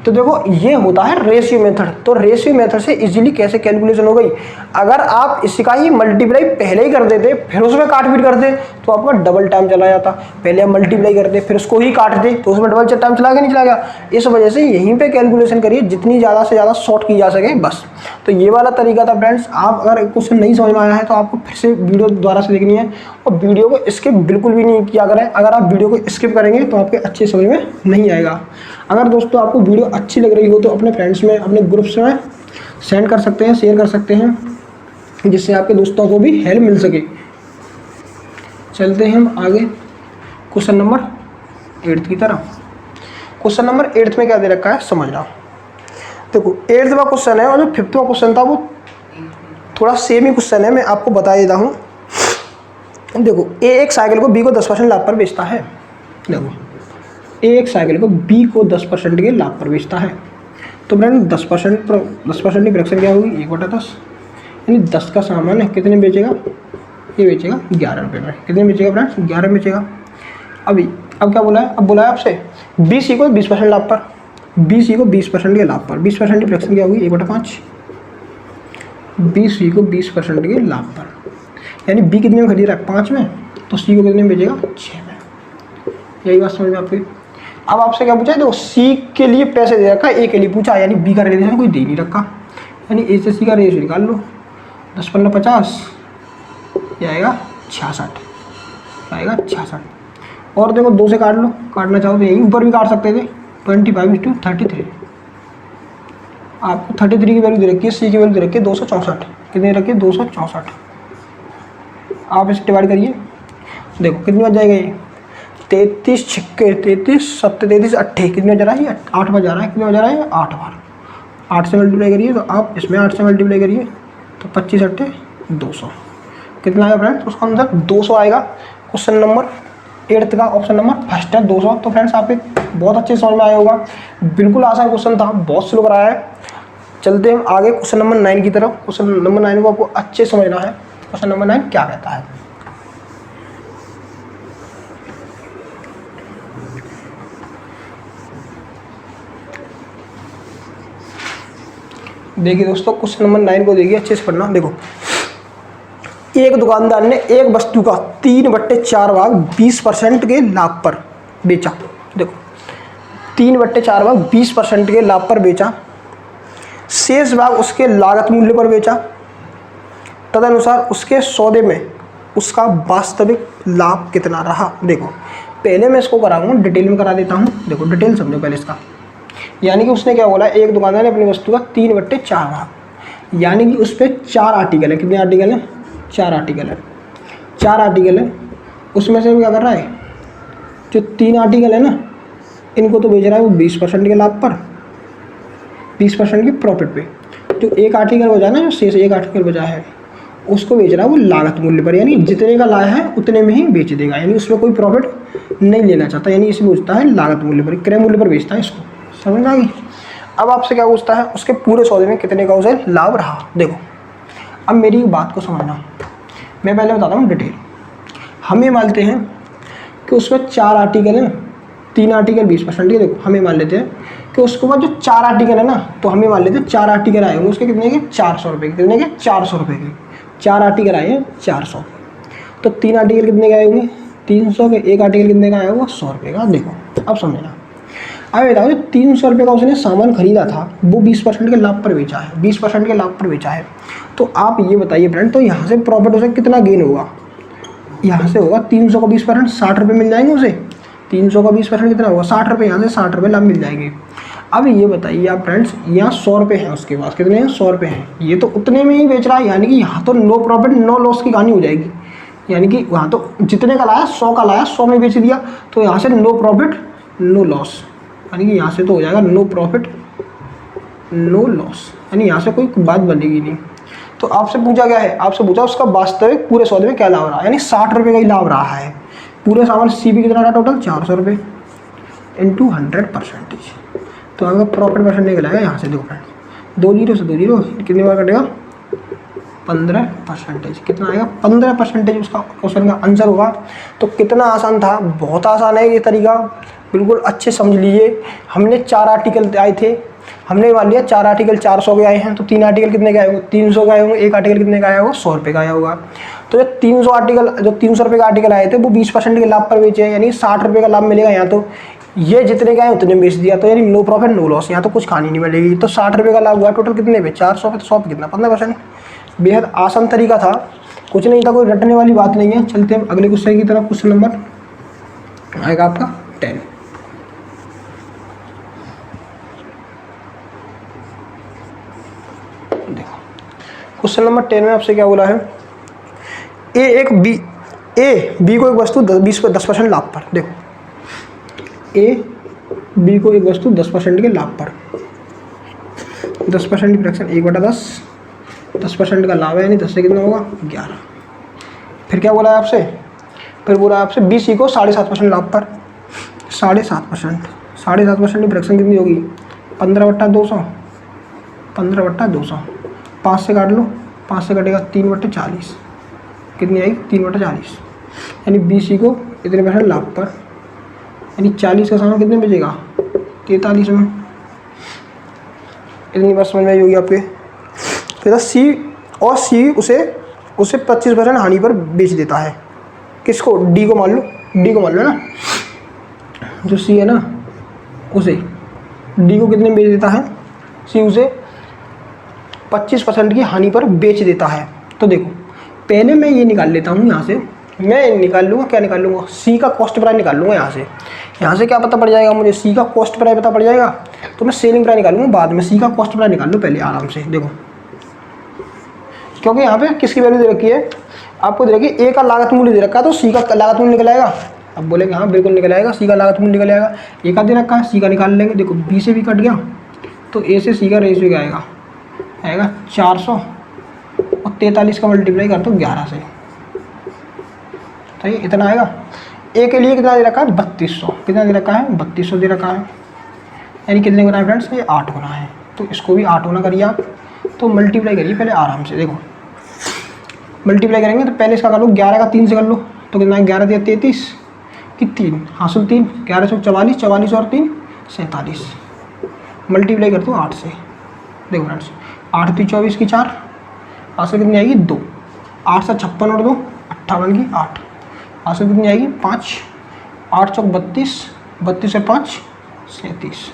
तो देखो ये होता है रेशियो मेथड। तो रेशियो मेथड से इजीली कैसे कैलकुलेशन हो गई, अगर आप इसका ही मल्टीप्लाई पहले ही कर देते फिर उसमें काट पीट करते तो आपका डबल टाइम चला जाता। पहले आप मल्टीप्लाई करते फिर उसको ही काटते तो उसमें डबल टाइम चला गया, नहीं चला गया। इस वजह से यहीं पे कैलकुलेशन करिए जितनी ज़्यादा से ज़्यादा शॉर्ट की जा सके बस। तो ये वाला तरीका था फ्रेंड्स। आप अगर क्वेश्चन नहीं समझ में आया है तो आपको फिर से वीडियो दोबारा से देखनी है और वीडियो को स्किप बिल्कुल भी नहीं किया करें। अगर आप वीडियो को स्किप करेंगे तो आपके अच्छे समझ में नहीं आएगा। अगर दोस्तों आपको वीडियो अच्छी लग रही हो तो अपने फ्रेंड्स में, अपने ग्रुप्स में सेंड कर सकते हैं, शेयर कर सकते हैं, जिससे आपके दोस्तों को भी हेल्प मिल सके। चलते हैं हम आगे क्वेश्चन नंबर 8 की तरफ। क्वेश्चन नंबर 8 में क्या दे रखा है समझना। देखो 8वां क्वेश्चन है और जो 5वां क्वेश्चन था वो थोड़ा सेम ही क्वेश्चन है, मैं आपको बता देता हूँ। देखो ए एक साइकिल को बी को 10% लाभ पर बेचता है। देखो ए एक साइकिल को बी को 10% के लाभ पर बेचता है। तो फ्रेंड 10% की फ्रैक्शन क्या होगी 1/10, यानी 10 का सामान है कितने बेचेगा, ये बेचेगा 11 रुपये में। कितने बेचेगा फ्रेंड्स 11 बेचेगा। अब क्या बोला है, अब बोला है आपसे बी सी को 20% लाभ पर, बी सी को 20% के लाभ पर, 20% की फ्रैक्शन क्या होगी 1/5, बी सी को 20% के लाभ पर, यानी बी कितने में खरीद रहा है 5 में, तो सी को कितने में बेचेगा 6 में। यही बात समझ में आपकी। अब आपसे क्या पूछा है, देखो सी के लिए पैसे दे रखा है, ए के लिए पूछा, यानी बी का रिलेशन कोई दे नहीं रखा, यानी ए से सी का रेशियो निकाल लो। 10 15 50, ये आएगा 66, आएगा 66। और देखो 2 से काट लो, काटना चाहो तो यहीं ऊपर भी काट सकते थे। 25/33, आपको 33 की वैल्यू दे रखी है, सी की वैल्यू दे रखी है 264, कितनी रखी है 264। आप इसे डिवाइड करिए, देखो कितनी बच जाएगा ये 33 छक्के 33 7 33 8, कितनी बज रहा है ये 8 बार जा रहा है, कितनी बज रहा है 8 बार। 8 से मल्टीप्लाई करिए तो आप इसमें 8 से मल्टीप्लाई करिए तो 25 8 200, कितना आएगा फ्रेंड्स उसका आंसर 200 आएगा। क्वेश्चन नंबर 8 का ऑप्शन नंबर फर्स्ट है 200। तो फ्रेंड्स आप एक बहुत अच्छे समझ में आया होगा, बिल्कुल आसान क्वेश्चन था, बहुत स्लो कराया है। चलते हम आगे क्वेश्चन नंबर 9 की तरफ। क्वेश्चन नंबर 9 को आपको अच्छे समझना है। क्वेश्चन नंबर 9 क्या कहता है, देखिए दोस्तों क्वेश्चन नंबर 9 को देखिए, अच्छे से पढ़ना। देखो एक दुकानदार ने एक वस्तु का 3/4 भाग 20% के लाभ पर बेचा। देखो 3/4 भाग 20% के लाभ पर बेचा, शेष भाग उसके लागत मूल्य पर बेचा, तदनुसार उसके सौदे में उसका वास्तविक लाभ कितना रहा। देखो पहले मैं इसको कराऊंगा, डिटेल में करा देता हूँ। देखो डिटेल समझो पहले इसका, यानी कि उसने क्या बोला, एक दुकानदार ने अपनी वस्तु का 3/4 भाग, यानी कि उस पर 4 आर्टिकल है। कितने आर्टिकल हैं 4 आर्टिकल है, 4 आर्टिकल है। उसमें से क्या कर रहा है, जो 3 आर्टिकल है ना इनको तो बेच रहा है वो 20% के लाभ पर, 20% की प्रॉफिट पे। जो एक आर्टिकल बचा ना, जो शेष एक आर्टिकल बचा है उसको बेच रहा है वो लागत मूल्य पर, यानी जितने का लाया है उतने में ही बेच देगा, यानी उसमें कोई प्रॉफिट नहीं लेना चाहता, यानी इसमें बेचता है लागत मूल्य पर, क्रय मूल्य पर बेचता है इसको। समझ में आ गई। अब आपसे क्या पूछता है, उसके पूरे सौदे में कितने का उसे लाभ रहा। देखो अब मेरी बात को समझना, मैं पहले बताता हूँ डिटेल। हम ये मानते हैं कि उसमें 4 आर्टिकल हैं, 3 आर्टिकल 20% के। देखो हमें मान लेते हैं कि उसके बाद जो 4 आर्टिकल है ना, तो हमें मान लेते हैं 4 आर्टिकल आए होंगे उसके कितने के 400 रुपये के, कितने के 400 रुपये के। 4 आर्टिकल आए हैं 400, तो 3 आर्टिकल कितने के आए होंगे 300 के, एक आर्टिकल कितने का आया होगा 100 रुपये का। देखो अब समझना, अब बताओ जो 300 रुपये का उसने सामान खरीदा था वो 20% के लाभ पर बेचा है, 20% के लाभ पर बेचा है। तो आप ये बताइए फ्रेंड, तो यहाँ से प्रॉफिट उसे कितना गेन होगा, यहाँ से होगा 300 का 20%, 60 रुपये मिल जाएंगे उसे। 300 का 20% कितना होगा 60 रुपये, यहाँ से 60 रुपये लाभ मिल जाएंगे। अब ये बताइए आप फ्रेंड्स, यहाँ 100 रुपये हैं उसके पास, कितने हैं 100 रुपये हैं, ये तो उतने में ही बेच रहा है, यानी कि यहाँ तो नो प्रॉफिट नो लॉस की कहानी हो जाएगी। यानी कि वहाँ तो जितने का लाया 100 का लाया 100 में बेच दिया, तो यहाँ से नो प्रॉफिट नो लॉस, यानी कि यहाँ से तो हो जाएगा नो प्रॉफिट नो लॉस, यानी यहाँ से कोई बात बनेगी नहीं। तो आपसे पूछा क्या है, आपसे पूछा उसका वास्तविक पूरे सौदे में क्या लाभ रहा है, यानी 60 रुपये का ही लाभ रहा है। पूरे सामान CP कितना रहा टोटल 400 रुपये इंटू 100%, तो आपका प्रॉफिट परसेंट निकलेगा यहाँ से। देखो फ्रेंड 2 जीरो से 2 जीरो कितनी बार कटेगा 15%, कितना आएगा 15% उसका क्वेश्चन का आंसर होगा। तो कितना आसान था, बहुत आसान है ये तरीका, बिल्कुल अच्छे समझ लीजिए। हमने 4 आर्टिकल आए थे, हमने मान लिया 4 आर्टिकल 400 के आए हैं, तो 3 आर्टिकल कितने के आए होंगे 300 के आए होंगे, 1 आर्टिकल कितने का आया होगा 100 रुपये का आया होगा। तो जो 300 आर्टिकल, जो 300 रुपये का आर्टिकल आए थे वो 20% के लाभ पर बेचे हैं, यानी 60 रुपये का लाभ मिलेगा यहाँ। तो ये जितने का है उतने बेच दिया, तो यानी नो प्रॉफिट नो लॉस, यहाँ तो कुछ खानी नहीं मिलेगी। तो 60 रुपये का लाभ हुआ टोटल कितने पे 400 पे, तो 100 पे कितना 15%। बेहद आसान तरीका था, कुछ नहीं था, कोई रटने वाली बात नहीं है। चलते हैं अगले क्वेश्चन की तरफ। क्वेश्चन नंबर आएगा आपका 10। देखो क्वेश्चन नंबर 10 में आपसे क्या बोला है, ए बी को एक वस्तु 10% लाभ पर, देखो ए बी को एक वस्तु 10% के लाभ पर, 10% की फ्रैक्शन 1/10, 10% का लाभ है, यानी 10 से कितना होगा 11। फिर क्या बोला है आपसे, फिर बोला है आपसे बी सी को 7.5% लाभ पर, 7.5% की फ्रैक्शन कितनी होगी 15/200, 15/200, 5 से काट लो, 5 से कटेगा 3/40, कितनी आएगी 3/40, यानी बी सी को इतने % लाभ पर, यानी 40 का सामान कितने में बेचेगा 43 में। इतनी बात समझ में आई होगी आपके। फिर सी उसे 25% हानि पर बेच देता है, किसको डी को मान लो, डी को मान लो ना, जो सी है ना उसे डी को कितने में बेच देता है, सी उसे 25% की हानि पर बेच देता है। तो देखो पहले मैं ये निकाल लेता हूँ, यहाँ से मैं निकाल लूँगा, क्या निकाल लूँगा सी का कॉस्ट प्राइस निकाल लूँगा। यहाँ से क्या पता पड़ जाएगा मुझे, सी का कॉस्ट प्राइस पता पड़ जाएगा, तो मैं सेलिंग प्राइस निकालूंगा बाद में। सी का कॉस्ट प्राइस निकाल लो पहले आराम से, देखो क्योंकि यहाँ पे किसकी वैल्यू दे रखी है आपको, दे रखी है ए का लागत मूल्य दे रखा है, तो सी का लागत मूल्य निकल आएगा। अब बोलेंगे हाँ बिल्कुल निकल आएगा, सी का लागत मूल्य निकल आएगा, ए का दे रखा है सी का निकाल लेंगे। देखो बी से बी कट गया, तो ए से सी का रेशियो क्या आएगा 400 और 43 का मल्टीप्लाई कर दो 11 से, तो ये इतना आएगा। ए के लिए कितना दे रखा है 3200, कितना दे रखा है 3200 दे रखा है, यानी कितने गुना है फ्रेंड्स ये 8 गुना है। तो इसको भी 8 गुना करिए आप, तो मल्टीप्लाई करिए पहले आराम से। देखो मल्टीप्लाई करेंगे तो पहले इसका कर लो 11 का 3 से कर लो, तो कितना है 11 दिया 33 कि 3 हासिल 3, 11 से 44, 44 और 3 47, मल्टीप्लाई कर दो 8 से। देखो फ्रेंड्स 8 3 24 की 4 हासिल कितनी आएगी 2, 8 से 56 और 2 58 की 8 हासिल कितनी आएगी 5, 8 चौक 32, 32 से 5 37।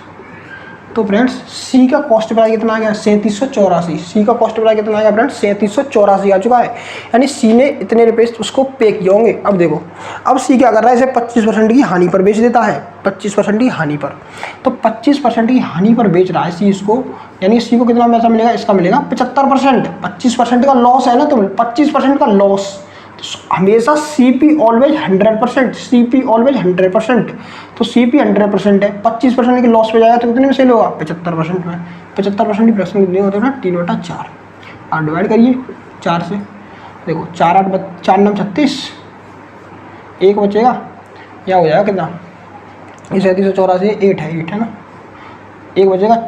तो फ्रेंड्स सी का कॉस्ट प्राइस कितना आ गया 3784, सी का कॉस्ट प्राइस कितना आ गया फ्रेंड्स 3784 आ चुका है, यानी सी ने इतने रुपये उसको पे किए होंगे। अब देखो अब सी क्या कर रहा है, इसे 25% की हानि पर बेच देता है, 25% की हानि पर, तो 25% की हानि पर बेच रहा है सी इसको, यानी सी को कितना पैसा मिलेगा, इसका मिलेगा 75%। 25% का लॉस है ना, तो 25% का लॉस, हमेशा CP ऑलवेज 100%, CP ऑलवेज 100%, तो CP 100% है, 25% की लॉस पे जाएगा तो कितने में सेल होगा 75% में। 75% की फ्रैक्शन कितनी होती है ना 3/4, और डिवाइड करिए 4 से। देखो 4 8 4 9 36, एक बचेगा, क्या हो जाएगा कितना, ये 3784 8 है ना, एक बचेगा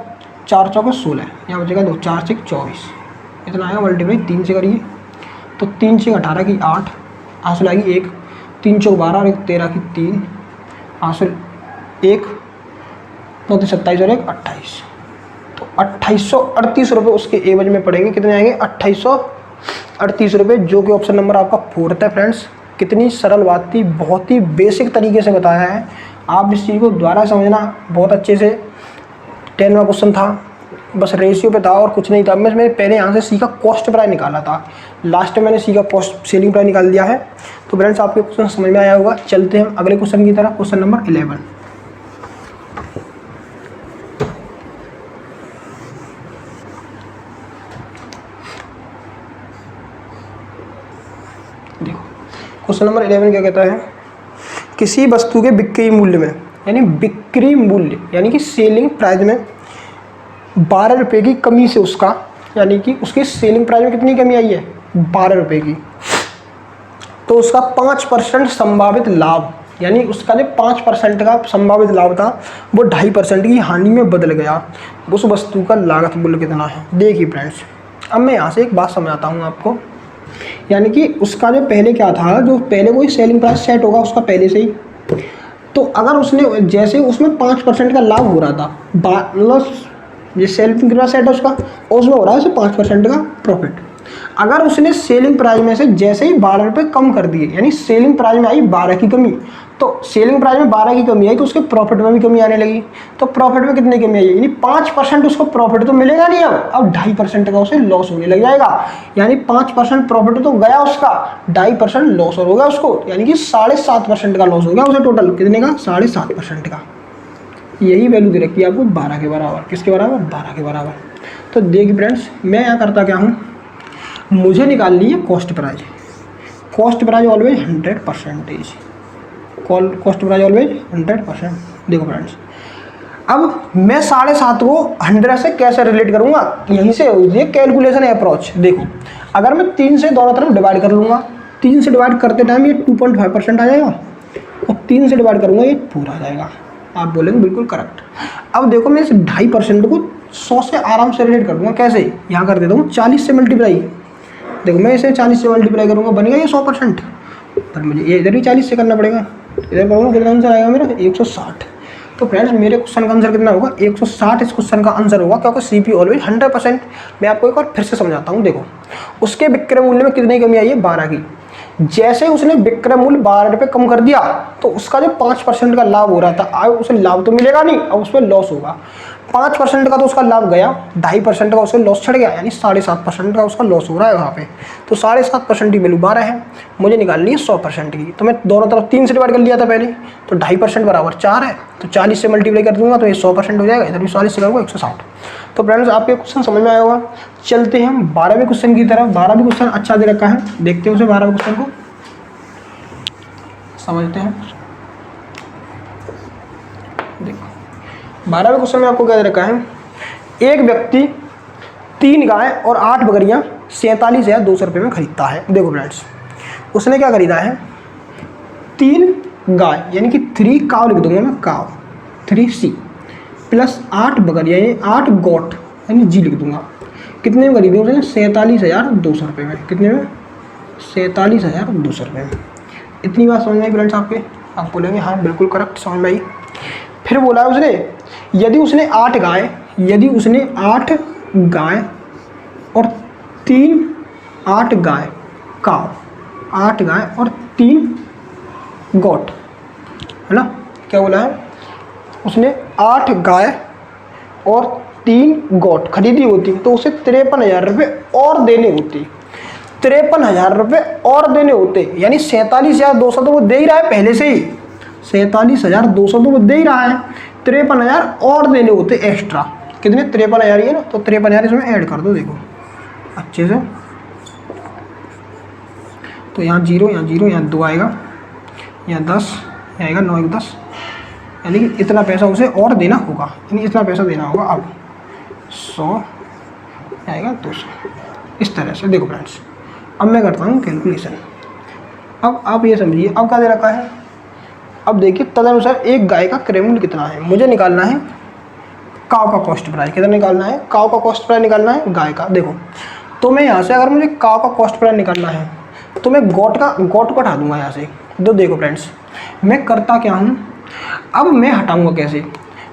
4 चौके 16, यहाँ बचेगा 2 4 6 24, इतना आएगा। मल्टीप्लाई 3 से करिए, तो 3 6 18 की 8 हासिल आएगी 1, 3 चौक 12 और 1 13 की 3 हासिल 1, 9 27 और 1 28, तो 2838 रुपये उसके एवज में पड़ेंगे। कितने आएंगे 2838 रुपये, जो कि ऑप्शन नंबर आपका 4 है फ्रेंड्स। कितनी सरल बात थी, बहुत ही बेसिक तरीके से बताया है, आप इस चीज़ को दोबारा समझना बहुत अच्छे से। 10वां क्वेश्चन था, बस रेशियो पे था और कुछ नहीं था। मैंने पहले यहाँ से सी का कॉस्ट प्राइस निकाला था, लास्ट में मैंने सी का कॉस्ट सेलिंग प्राइस निकाल दिया है। तो फ्रेंड्स आपके क्वेश्चन समझ में आया होगा। चलते हैं अगले क्वेश्चन की तरफ, क्वेश्चन नंबर 11। देखो क्वेश्चन नंबर 11 क्या कहता है, किसी वस्तु के बिक्री मूल्य में, यानी बिक्री मूल्य यानी कि सेलिंग प्राइस में 12 रुपये की कमी से उसका, यानी कि उसकी सेलिंग प्राइस में कितनी कमी आई है, 12 रुपये की, तो उसका 5% संभावित लाभ, यानी उसका जो 5% का संभावित लाभ था वो 2.5% की हानि में बदल गया। उस वस्तु का लागत मूल्य कितना है। देखिए फ्रेंड्स, अब मैं यहाँ से एक बात समझाता हूँ आपको, यानी कि उसका जो पहले क्या था, जो पहले कोई सेलिंग प्राइस सेट होगा उसका पहले से ही, तो अगर उसने जैसे उसमें 5% का लाभ हो रहा था, मतलब ये सेलिंग प्राइस सेट है उसका, और उसमें हो रहा है उसे 5% का प्रॉफिट। अगर उसने सेलिंग प्राइस में से जैसे ही 12 रुपये कम कर दिए, यानी सेलिंग प्राइस में आई 12 की कमी, तो सेलिंग प्राइस में 12 की कमी आई तो उसके प्रॉफिट में भी कमी आने लगी। तो प्रॉफिट में कितनी कमी आई, यानी 5% उसको प्रॉफिट तो मिलेगा नहीं, अब 2.5% का उसे लॉस होने लग जाएगा। यानी 5% प्रॉफिट तो गया उसका, 2.5% लॉस हो गया उसको, यानी कि 7.5% का लॉस हो गया उसे टोटल। कितने का, 7.5% का। यही वैल्यू दे रखी है आपको 12 के बराबर। किसके बराबर, 12 के बराबर। तो देखिए फ्रेंड्स, मैं यहाँ करता क्या हूँ, मुझे निकालनी है cost price. Cost price always 100%, cost price always 100%। देखो फ्रेंड्स, अब मैं 7.5 को 100 से कैसे रिलेट करूँगा, यहीं से ये कैलकुलेशन है अप्रोच। देखो, अगर मैं 3 से दोनों तरफ डिवाइड कर लूँगा, 3 से डिवाइड करते टाइम ये 2.5% आ जाएगा, और 3 से डिवाइड करूँगा ये पूरा आ जाएगा। आप बोलेंगे बिल्कुल करेक्ट। अब देखो, मैं इस 2.5% को 100 से आराम से रिलेट कर दूँगा। कैसे, यहाँ कर देता हूँ 40 से मल्टीप्लाई। देखो, मैं इसे 40 से मल्टीप्लाई करूँगा, बनेगा ये 100%, पर मुझे ये इधर भी 40 से करना पड़ेगा। इधर करूँगा, कितना आंसर आएगा मेरा, 160। तो फ्रेंड्स, मेरे क्वेश्चन का आंसर कितना होगा, 160 इस क्वेश्चन का आंसर होगा, क्योंकि सीपी ऑलवेज 100%। मैं आपको एक बार फिर से समझाता हूँ। देखो, उसके विक्रय मूल्य में कितनी कमी आई है, 12 की। जैसे उसने विक्रय मूल्य 12 रुपये कम कर दिया, तो उसका जो 5% का लाभ हो रहा था, अब उसे लाभ तो मिलेगा नहीं, अब उसमें लॉस होगा। 5% का तो उसका लाभ गया, 2.5% का उसका लॉस छड़ गया, यानी 7.5% का उसका लॉस हो रहा है वहाँ पे। तो 7.5% की वैल्यू 12 है, मुझे निकालनी है 100% की। तो मैं दोनों तरफ 3 से डिवाइड कर लिया था पहले, तो 2.5% बराबर 4 है, तो 40 से मल्टीप्लाई कर दूंगा तो ये 100% हो जाएगा। इधर भी 40 से करूँगा 160। तो फ्रेंड्स, आपके क्वेश्चन समझ में आया होगा। चलते हैं हम 12वें क्वेश्चन की तरफ। 12वें क्वेश्चन अच्छा दे रखा है, देखते हैं उसे 12वें क्वेश्चन को समझते हैं। देखो, 12वें क्वेश्चन में आपको क्या दे रखा है, एक व्यक्ति 3 गाय और 8 बकरियां 47,200 रुपये में खरीदता है। देखो फ्रेंड्स, उसने क्या खरीदा है, 3 गाय यानी कि 3 काव लिख दूंगा मैं, काव 3C, प्लस 8 बकरियां यानी 8 गोट यानी जी लिख दूंगा। कितने में खरीदी उसने, 47,200 रुपये में। कितने में, 47,200 रुपये में। इतनी बात समझ में आई फ्रेंड्स आपके, आप बोलेंगे हाँ बिल्कुल करेक्ट समझ में आई। फिर बोला उसने, यदि उसने 8 गाय और 8 गाय काव, 8 गाय और 3 गोट, है ना। क्या बोला है उसने, 8 गाय और 3 गोट खरीदी होती तो उसे 53,000 रुपये और देने होते। 53,000 रुपये और देने होते, यानी 47,200 तो वो दे ही रहा है पहले से ही, 47,200 तो वो दे ही रहा है, 53,000 और देने होते एक्स्ट्रा। कितने, 53,000 ही है ना, तो 53,000 इसमें ऐड कर दो। देखो अच्छे से, तो यहाँ 0 यहाँ 0 यहाँ 2 आएगा, यहाँ 10 आएगा, 9 1 10, यानी कि इतना पैसा उसे और देना होगा, यानी इतना पैसा देना होगा। अब 100 आएगा 200, इस तरह से। देखो फ्रेंड्स, अब मैं करता हूँ कैलकुलेशन। अब आप ये समझिए, अब क्या दे रखा है, अब देखिए तदनुसार एक गाय का क्रय मूल्य कितना है। मुझे निकालना है काव का कॉस्ट प्राइस। कितना निकालना है, काव का कॉस्ट प्राइस निकालना है गाय का। देखो, तो मैं यहाँ से अगर मुझे काव का कॉस्ट प्राइस निकालना है तो मैं गोट को हटा दूंगा यहाँ से। तो देखो फ्रेंड्स, मैं करता क्या हूँ, अब मैं हटाऊंगा कैसे,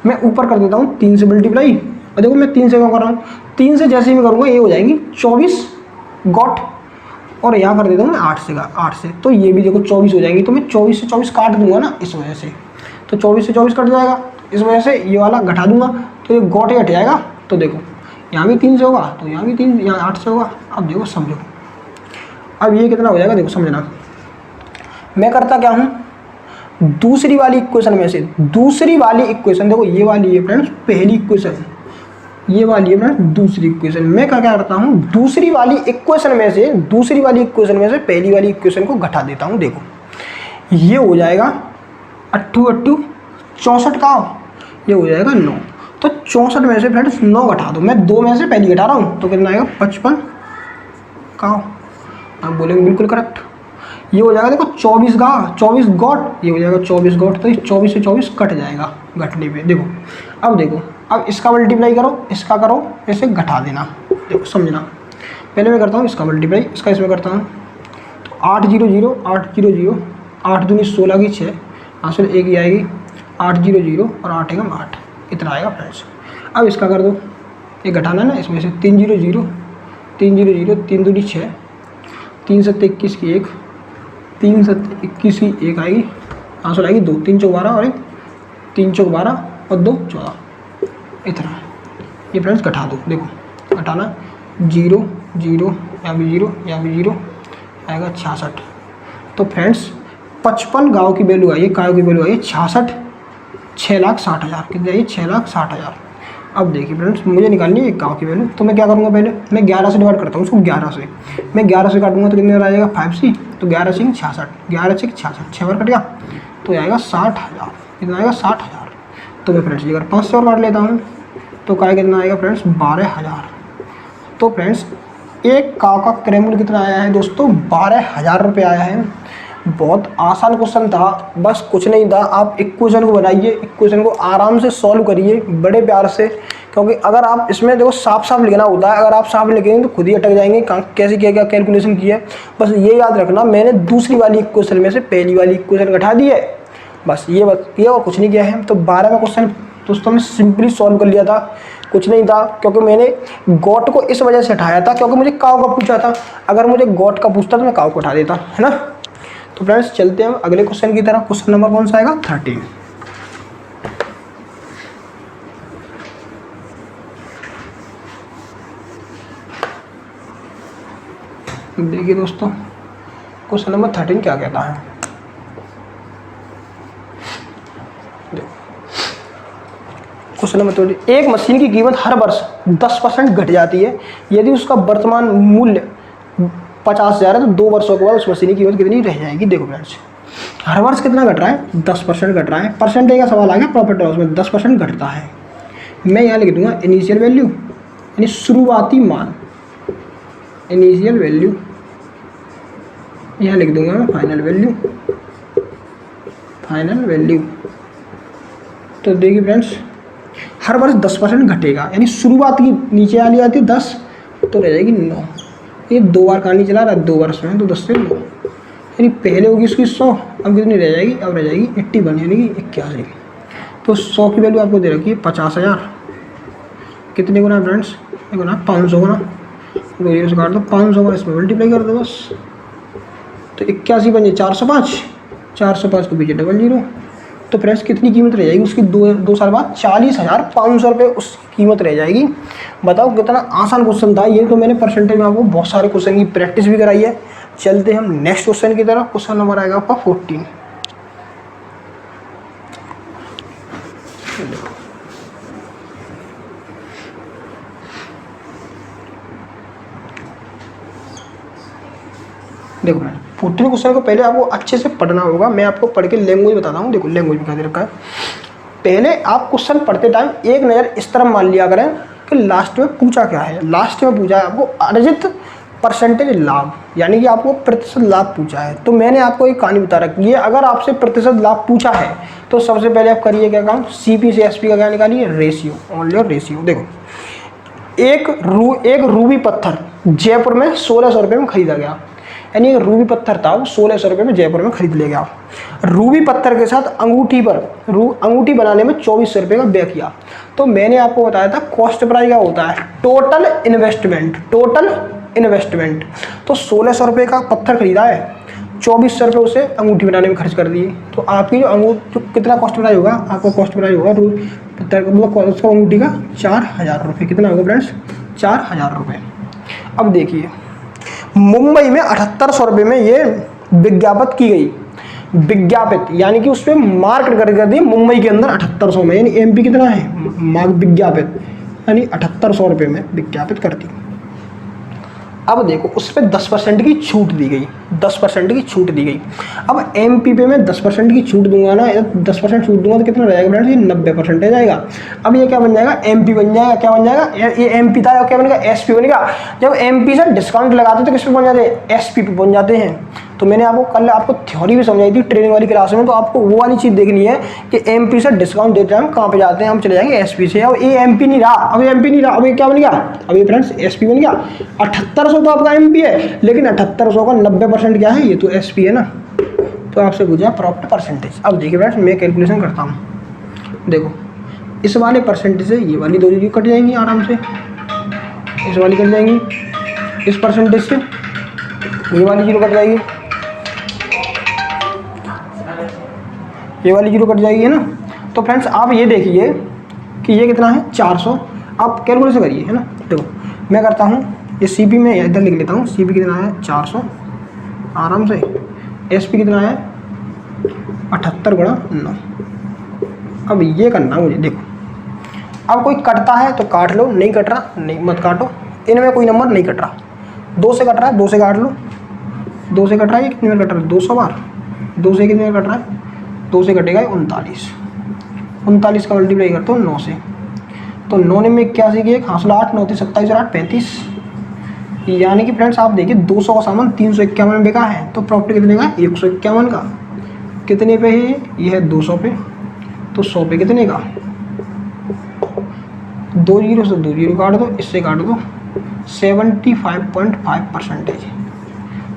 मैं ऊपर कर देता हूँ 3 से मल्टीप्लाई। और देखो मैं 3 से क्यों कर रहा हूँ, 3 से जैसे ही मैं करूँगा ये हो जाएंगी 24 गोट, और यहाँ कर देता हूँ मैं 8 से, तो ये भी देखो 24 हो जाएंगी। तो मैं 24 से 24 काट दूंगा ना, इस वजह से, तो 24 से 24 कट जाएगा, इस वजह से ये वाला घटा दूंगा, तो ये गोट ही हट जाएगा। तो देखो यहाँ भी 3 से होगा, तो यहाँ भी 3, यहाँ 8 से होगा। अब देखो समझो, अब ये कितना हो जाएगा, देखो समझना। मैं करता क्या हूँ, दूसरी वाली इक्वेशन में से दूसरी वाली इक्वेशन, देखो ये वाली है फ्रेंड्स पहली इक्वेशन, ये वाली है फ्रेंड्स दूसरी इक्वेशन। मैं क्या करता हूँ, दूसरी वाली इक्वेशन में से पहली वाली इक्वेशन को घटा देता हूँ। देखो ये हो जाएगा 8 8 64 का, ये हो जाएगा 9। तो 64 में से फ्रेंड्स 9 घटा दो, मैं 2 में से पहली घटा रहा हूँ, तो कितना आएगा 55 का। आप बोलेंगे बिल्कुल करेक्ट। ये हो जाएगा देखो 24 का 24 गॉट, ये हो जाएगा 24 गॉट। तो 24 से 24 कट जाएगा घटने पे। देखो अब देखो, अब इसका मल्टीप्लाई करो, इसका करो, इसे घटा देना। देखो समझना, पहले मैं करता हूँ इसका मल्टीप्लाई, इसका इसमें करता हूँ। तो 8 0 0 8 0 0, 8 दूनी 16 की 6, आंसर एक ही आएगी। 8 0 0 और 8 एकम 8, इतना आएगा फ्रेंड्स। अब इसका कर दो, ये घटाना है ना, इसमें से 3 0 0 3 0 0, 3 दूनी 6, 3 7 21 की 1, 3 7 21 की 1 आएगी, आंसर आएगी 2, 3 चौक 12 और 3 चौक 12 और 2 14, इतना। ये फ्रेंड्स घटा दो, देखो घटाना 0 0, यहाँ भी 0, यहाँ भी 0, आएगा 66। तो फ्रेंड्स 55 गाँव की वैल्यू आई है, गाँव की वैल्यू आई है 66, 6,60,000। कितनी आई? 6,60,000। अब देखिए फ्रेंड्स, मुझे निकालनी है एक गाँव की वैल्यू, तो मैं क्या करूँगा, पहले मैं 11 से डिवाइड करता हूँ उसको, 11 से मैं 11 से काटूंगा तो कितने आ जाएगा 5C, तो 11 से 66, 11 से 66, 6 बार कट गया तो आएगा 60,000। कितना आएगा 60,000। तो मैं फ्रेंड्स अगर 5 से और काट लेता हूँ तो क्या कितना आएगा फ्रेंड्स 12,000। तो फ्रेंड्स एक काव का क्रय मूल्य कितना आया है दोस्तों, 12,000 रुपये आया है। बहुत आसान क्वेश्चन था, बस कुछ नहीं था। आप इक्वेशन को बनाइए, इक्वेशन को आराम से सॉल्व करिए बड़े प्यार से, क्योंकि अगर आप इसमें देखो साफ साफ लिखना होता है, अगर आप साफ लिखेंगे तो खुद ही अटक जाएंगे कैसे क्या क्या कैलकुलेशन की है। बस ये याद रखना, मैंने दूसरी वाली इक्वेशन में से पहली वाली इक्वेशन घटा दी है, बस ये किया और कुछ नहीं किया है। तो 12 का क्वेश्चन दोस्तों मैं सिंपली सॉल्व कर लिया था, कुछ नहीं था, क्योंकि मैंने गॉट को इस वजह से हटाया था क्योंकि मुझे काव का पूछा था। अगर मुझे गॉट का पूछता तो मैं काव को हटा देता, है ना। तो फ्रेंड्स चलते हैं अगले क्वेश्चन की तरफ। क्वेश्चन नंबर कौन सा आएगा 13। देखिए दोस्तों क्वेश्चन नंबर 13 क्या कहता है। क्वेश्चन नंबर 13, एक मशीन की कीमत हर वर्ष 10% घट जाती है। यदि उसका वर्तमान मूल्य 50,000 है तो 2 वर्षों के बाद उस मशीन की कीमत कितनी रह जाएगी। देखो फ्रेंड्स हर वर्ष कितना घट रहा है, 10% घट रहा है। परसेंटेज का सवाल आ गया, प्रॉफिट लॉस में 10% घटता है। मैं यहाँ लिख दूंगा इनिशियल वैल्यू, यानी शुरुआती मान, इनिशियल वैल्यू। यहाँ लिख दूंगा मैं फाइनल वैल्यू, फाइनल वैल्यू। तो देखिए फ्रेंड्स हर वर्ष 10% घटेगा, यानी शुरुआत की नीचे वाली आती है 10 तो रह जाएगी 9। ये 2 बार कहानी चला रहा है 2 वर्ष में, तो 10 से 9, यानी पहले होगी उसकी 100, अब कितनी रह जाएगी, अब रह जाएगी 81, यानी कि 81। तो 100 की वैल्यू आपको दे रखी है 50,000। कितने गुना फ्रेंड्स, गुना 500 गुना, 2 से काट दो, 500 का इसमें मल्टीप्लाई कर दो बस। तो 81 बन जाए 405, 405 को पीछे डबल 0। तो फ्रेंड्स कितनी कीमत रह जाएगी उसकी 2 साल बाद, 40,500 रुपये उसकी कीमत रह जाएगी। बताओ कितना आसान क्वेश्चन था ये। तो मैंने परसेंटेज में आपको बहुत सारे क्वेश्चन की प्रैक्टिस भी कराई है। चलते हम नेक्स्ट क्वेश्चन की तरफ। क्वेश्चन नंबर आएगा आपका 14। देखो मैं 14 क्वेश्चन को पहले आपको अच्छे से पढ़ना होगा। मैं आपको पढ़ के लैंग्वेज बताता हूँ। देखो लैंग्वेज में क्या दे रखा है। पहले आप क्वेश्चन पढ़ते टाइम एक नज़र इस तरफ मान लिया करें कि लास्ट में पूछा क्या है। लास्ट में पूछा है आपको अर्जित परसेंटेज लाभ, यानी कि आपको प्रतिशत लाभ पूछा है। तो मैंने आपको एक कहानी बता रखी है, अगर आपसे प्रतिशत लाभ पूछा है तो सबसे पहले आप करिए क्या काम, CP से SP का क्या निकालिए, रेशियो, ओनली और रेशियो। देखो एक रूबी पत्थर जयपुर में 1600 रुपये में खरीदा गया, यानी एक रूबी पत्थर था वो 1600 रुपये में जयपुर में खरीद लिया गया। रूबी पत्थर के साथ अंगूठी बनाने में 2400 रुपये का व्यय किया। तो मैंने आपको बताया था कॉस्ट प्राइस क्या होता है, टोटल इन्वेस्टमेंट। तो 1600 रुपये का पत्थर खरीदा है, 2400 रुपये उसे अंगूठी बनाने में खर्च कर दिए। तो आपकी जो कितना कॉस्ट प्राइस होगा, आपका कॉस्ट प्राइस होगा पत्थर मतलब उसका अंगूठी का 4000 रुपये। कितना होगा फ्रेंड्स, 4000 रुपये। अब देखिए मुंबई में 7800 रुपये में ये विज्ञापित की गई, विज्ञापित यानी कि उस पर मार्केट कर दी मुंबई के अंदर 7800 में, यानी MP कितना है विज्ञापित, यानी 7800 रुपये में विज्ञापित करती हूँ। अब देखो उस पर 10% की छूट दी गई, 10% की छूट दी गई। अब MPP में 10% की छूट दूंगा ना, 10% छूट दूंगा तो कितना रहेगा फ्रेंड्स, ये 90% जाएगा। अब ये क्या बन जाएगा, MP बन जाएगा। क्या बन जाएगा, ये MP था, क्या बनेगा, SP बनेगा। जब MP से डिस्काउंट लगाते तो किस पे बन जाते हैं, SP पे बन जाते हैं। तो मैंने आपको कल आपको थ्योरी भी समझाई थी ट्रेनिंग वाली क्लास में, तो आपको वो वाली चीज़ देखनी है कि MP से डिस्काउंट देते हैं हम कहाँ पे जाते हैं, हम चले जाएंगे SP से। अब ये MP नहीं रहा, अब ये MP नहीं रहा, अब ये क्या बन गया, अब ये फ्रेंड्स SP बन गया। 7800 तो आपका MP है, लेकिन 7800 का 90% क्या है, ये तो SP है ना। तो आपसे पूछा प्रॉफिट परसेंटेज। अब देखिए फ्रेंड्स मैं कैलकुलेशन करता हूँ। देखो इस वाले परसेंटेज से ये वाली 2 जीरो कट जाएंगी आराम से, इस वाली कट जाएंगी, इस परसेंटेज से ये वाली जीरो कट जाएगी, ये वाली जीरो कट जाएगी, है ना। तो फ्रेंड्स आप ये देखिए कि ये कितना है, 400। आप कैलकुलेशन करिए, है ना। देखो मैं करता हूँ, ये CP में इधर लिख लेता हूँ, CP कितना है 400 आराम से, SP कितना है 78 गुणा 9। अब ये करना मुझे, देखो अब कोई कटता है तो काट लो, नहीं कट रहा नहीं मत काटो, इनमें कोई नंबर नहीं कट रहा, 2 से कट रहा है 2 से काट लो, 2 से कट रहा है, ये कितने बार कट रहा है 200 बार, 2 से कितने बार कट रहा है, 2 से कटेगा 39, 39 का मल्टीप्लाई करता हूँ 9 से, तो 9 में 81 की 1 हासिल 8, 9 27 और 8 35। यानी कि फ्रेंड्स आप देखिए 200 का सामान 351 में बिका है, तो प्रॉफिट कितने का, 151 का। कितने पे है ये है 200 पे, तो 100 पे कितने का, 2 जीरो से 2 जीरो काट दो, इससे काट दो, 75.5%,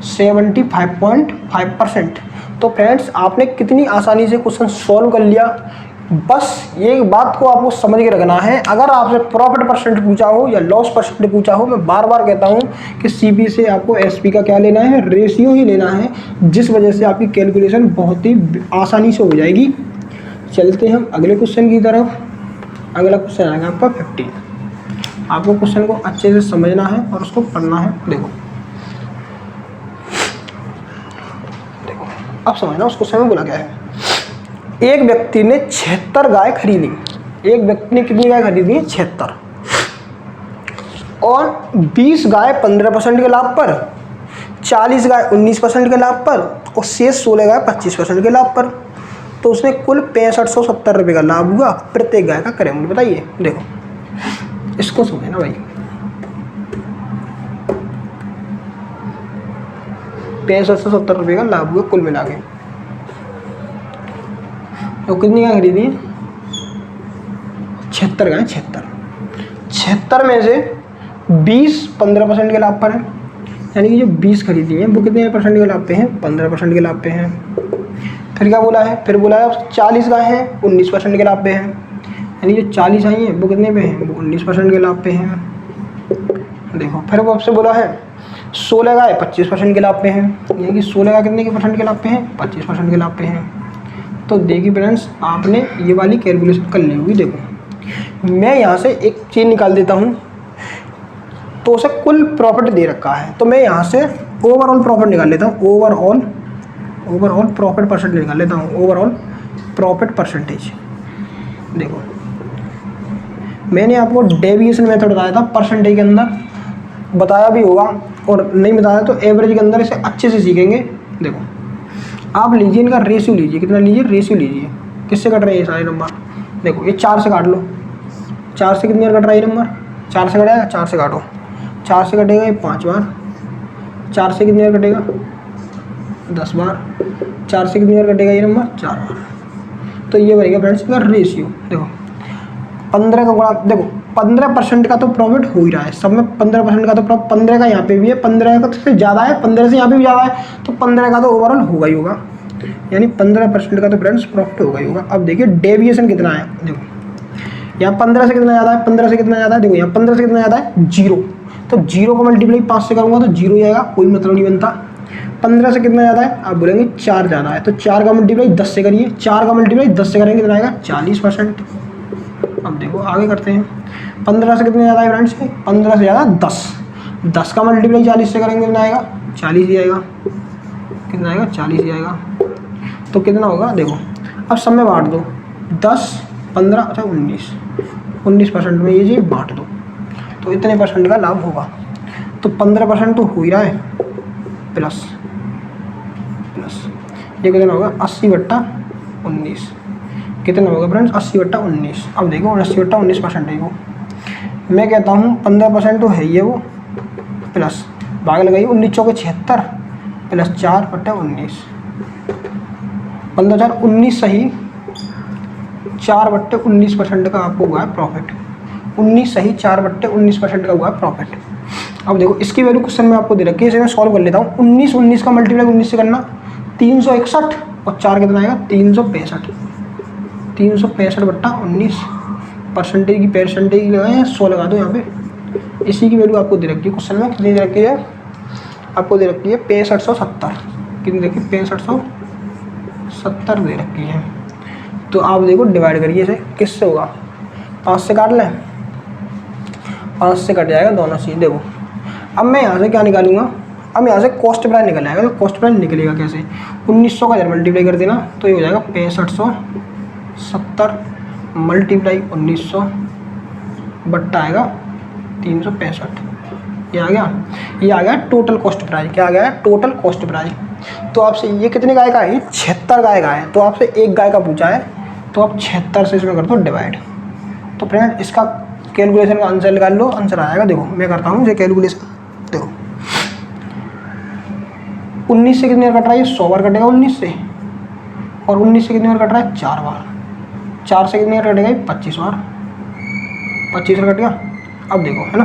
75.5%। तो फ्रेंड्स आपने कितनी आसानी से क्वेश्चन सॉल्व कर लिया। बस ये बात को आपको समझ के रखना है। अगर आपसे प्रॉफिट परसेंट पूछा हो या लॉस परसेंट पूछा हो, मैं बार बार कहता हूँ कि CP से आपको SP का क्या लेना है, रेशियो ही लेना है, जिस वजह से आपकी कैलकुलेशन बहुत ही आसानी से हो जाएगी। चलते हम अगले क्वेश्चन की तरफ। अगला क्वेश्चन आएगा आपका 15। आपको क्वेश्चन को अच्छे से समझना है और उसको पढ़ना है। देखो अब समझना उस क्वेश्चन में बोला गया है, एक व्यक्ति ने 76 गाय खरीदी। एक व्यक्ति ने कितनी गाय खरीदी, 76, और 20 गाय 15% के लाभ पर, 40 गाय 19% के लाभ पर और शेष 16 गाय 25% के लाभ पर। तो उसने कुल 6570 रुपये का लाभ हुआ। प्रत्येक गाय का क्रय मूल्य बताइए। देखो इसको समझना भाई, 6570 रुपये का लाभ हुआ कुल मिला के। तो कितनी गाय खरीदी, 76 गाय, 76 में से 20 15% के लाभ पर है, यानी कि जो 20 खरीदी है वो कितने % के लाभ पे हैं, 15% के लाभ पे हैं। फिर क्या बोला है, फिर बोला है 40 गाय हैं 19% के लाभ पे हैं, यानी जो 40 आई हैं वो कितने पे हैं, वो 19% के लाभ पे हैं। देखो फिर वो आपसे बोला है 16 गाय 25% के लाभ पे हैं, यानी कि 16 गाय कितने के % के लाभ पे हैं, 25% के लाभ पे हैं। तो देखिए फ्रेंड्स आपने ये वाली कैलकुलेशन कर ली होगी। देखो मैं यहाँ से एक चीज़ निकाल देता हूँ, तो उसे कुल प्रॉफिट दे रखा है, तो मैं यहाँ से ओवरऑल प्रॉफिट निकाल लेता हूँ, ओवरऑल प्रॉफिट परसेंट निकाल लेता हूँ, ओवरऑल प्रॉफिट परसेंटेज। देखो मैंने आपको डेविएशन मेथड बताया था परसेंटेज के अंदर, बताया भी होगा, और नहीं बताया तो एवरेज के अंदर इसे अच्छे से सीखेंगे। देखो आप लीजिए इनका रेशियो लीजिए, कितना लीजिए, रेशियो लीजिए, किससे कट रहे हैं ये सारे नंबर। देखो ये 4 से काट लो, 4 से कितनी बार कट रहा है ये नंबर, 4 से कटेगा, 4 से काटो, 4 से कटेगा ये 5 बार, 4 से कितनी बार कटेगा 10 बार, 4 से कितनी बार कटेगा ये नंबर 4 बार। तो ये बनेगा फ्रेंड्स इसका रेशियो। देखो 15 का गुणा, देखो 15% का तो प्रॉफिट हो ही रहा है सब में, 15% का तो प्रॉफिट 15 का यहाँ पे भी है, 15 का तो ज़्यादा है, 15 से यहाँ पे भी ज़्यादा है, तो 15 का तो ओवरऑल होगा ही होगा, यानी 15% का तो फ्रेंड्स प्रॉफिट होगा ही होगा। अब देखिए डेविएशन कितना है, देखो यहाँ 15 से कितना ज़्यादा है, 15 से कितना ज़्यादा है, देखो यहाँ 15 से कितना ज़्यादा है 0, तो 0 को मल्टीप्लाई 5 से करूँगा तो 0 जाएगा, कोई मतलब नहीं बनता। 15 से कितना ज़्यादा है, आप बोलेंगे 4 ज़्यादा है, तो 4 का मल्टीप्लाई 10 से करिए, 4 का मल्टीप्लाई 10 से करेंगे कितना आएगा 40%। अब देखो आगे करते हैं, 15 से कितने ज़्यादा है फ्रेंड्स, 15 से ज़्यादा 10, 10 का मल्टीप्लाई 40 से करेंगे कितना आएगा 40 ही आएगा, कितना आएगा 40 ही आएगा। तो कितना होगा, देखो अब सब में बांट दो, 10 15 अच्छा 19, 19% में ये जी बांट दो तो इतने % का लाभ होगा। तो 15% तो हो ही रहा है, प्लस ये कितना होगा 80/19 कितना होगा फ्रेंड्स 80/19। अब देखो 80/19% है वो, मैं कहता हूँ 15% तो है ही है वो, प्लस भाग लगाइए 19 चौके 76 प्लस 4/19 15/19 सही 4/19% का आपको हुआ है प्रॉफिट। 19 सही 4/19% का हुआ है प्रॉफिट। अब देखो इसकी वैल्यू क्वेश्चन में आपको दे रखी है, इसे मैं सॉल्व कर लेता हूँ। 19 का मल्टीप्लाई 19 से करना 361 और 4 कितना आएगा 365 365/19 परसेंटेज की लगाए 100 लगा दो यहाँ पे। इसी की वैल्यू आपको दे रखी है क्वेश्चन में, कितनी दे रखी है आपको दे रखी है 6570, कितनी देखिए 6570 दे रखी है। तो आप देखो डिवाइड करिए इसे, किससे होगा 5 से काट लें, 5 से कट जाएगा दोनों चीज़। देखो अब मैं यहाँ से क्या निकालूंगा, अब यहाँ से कॉस्ट प्राइस निकल आएगा। तो कॉस्ट प्राइस निकलेगा कैसे, 1900 का इधर मल्टीप्लाई कर देना तो ये हो जाएगा 6570 मल्टीप्लाई 1900 बट्टा आएगा 365, ये आ गया टोटल कॉस्ट प्राइस। क्या आ गया है टोटल कॉस्ट प्राइस। तो आपसे ये कितने गाय का है, ये 76 गाय का है। तो आपसे एक गाय का पूछा है तो आप 76 से इसमें कर दो डिवाइड। तो फ्रेंड इसका कैलकुलेशन का आंसर निकाल लो, आंसर आएगा। देखो मैं करता हूँ ये कैलकुलेशन, देखो 19 से कितनी बार कट रहा है, 100 बार कटेगा 19 से, और 19 से कितनी बार कट रहा है 4 बार, 4 से कितनी बार कटेगा 25 बार, 25 बार कट गया। अब देखो है ना,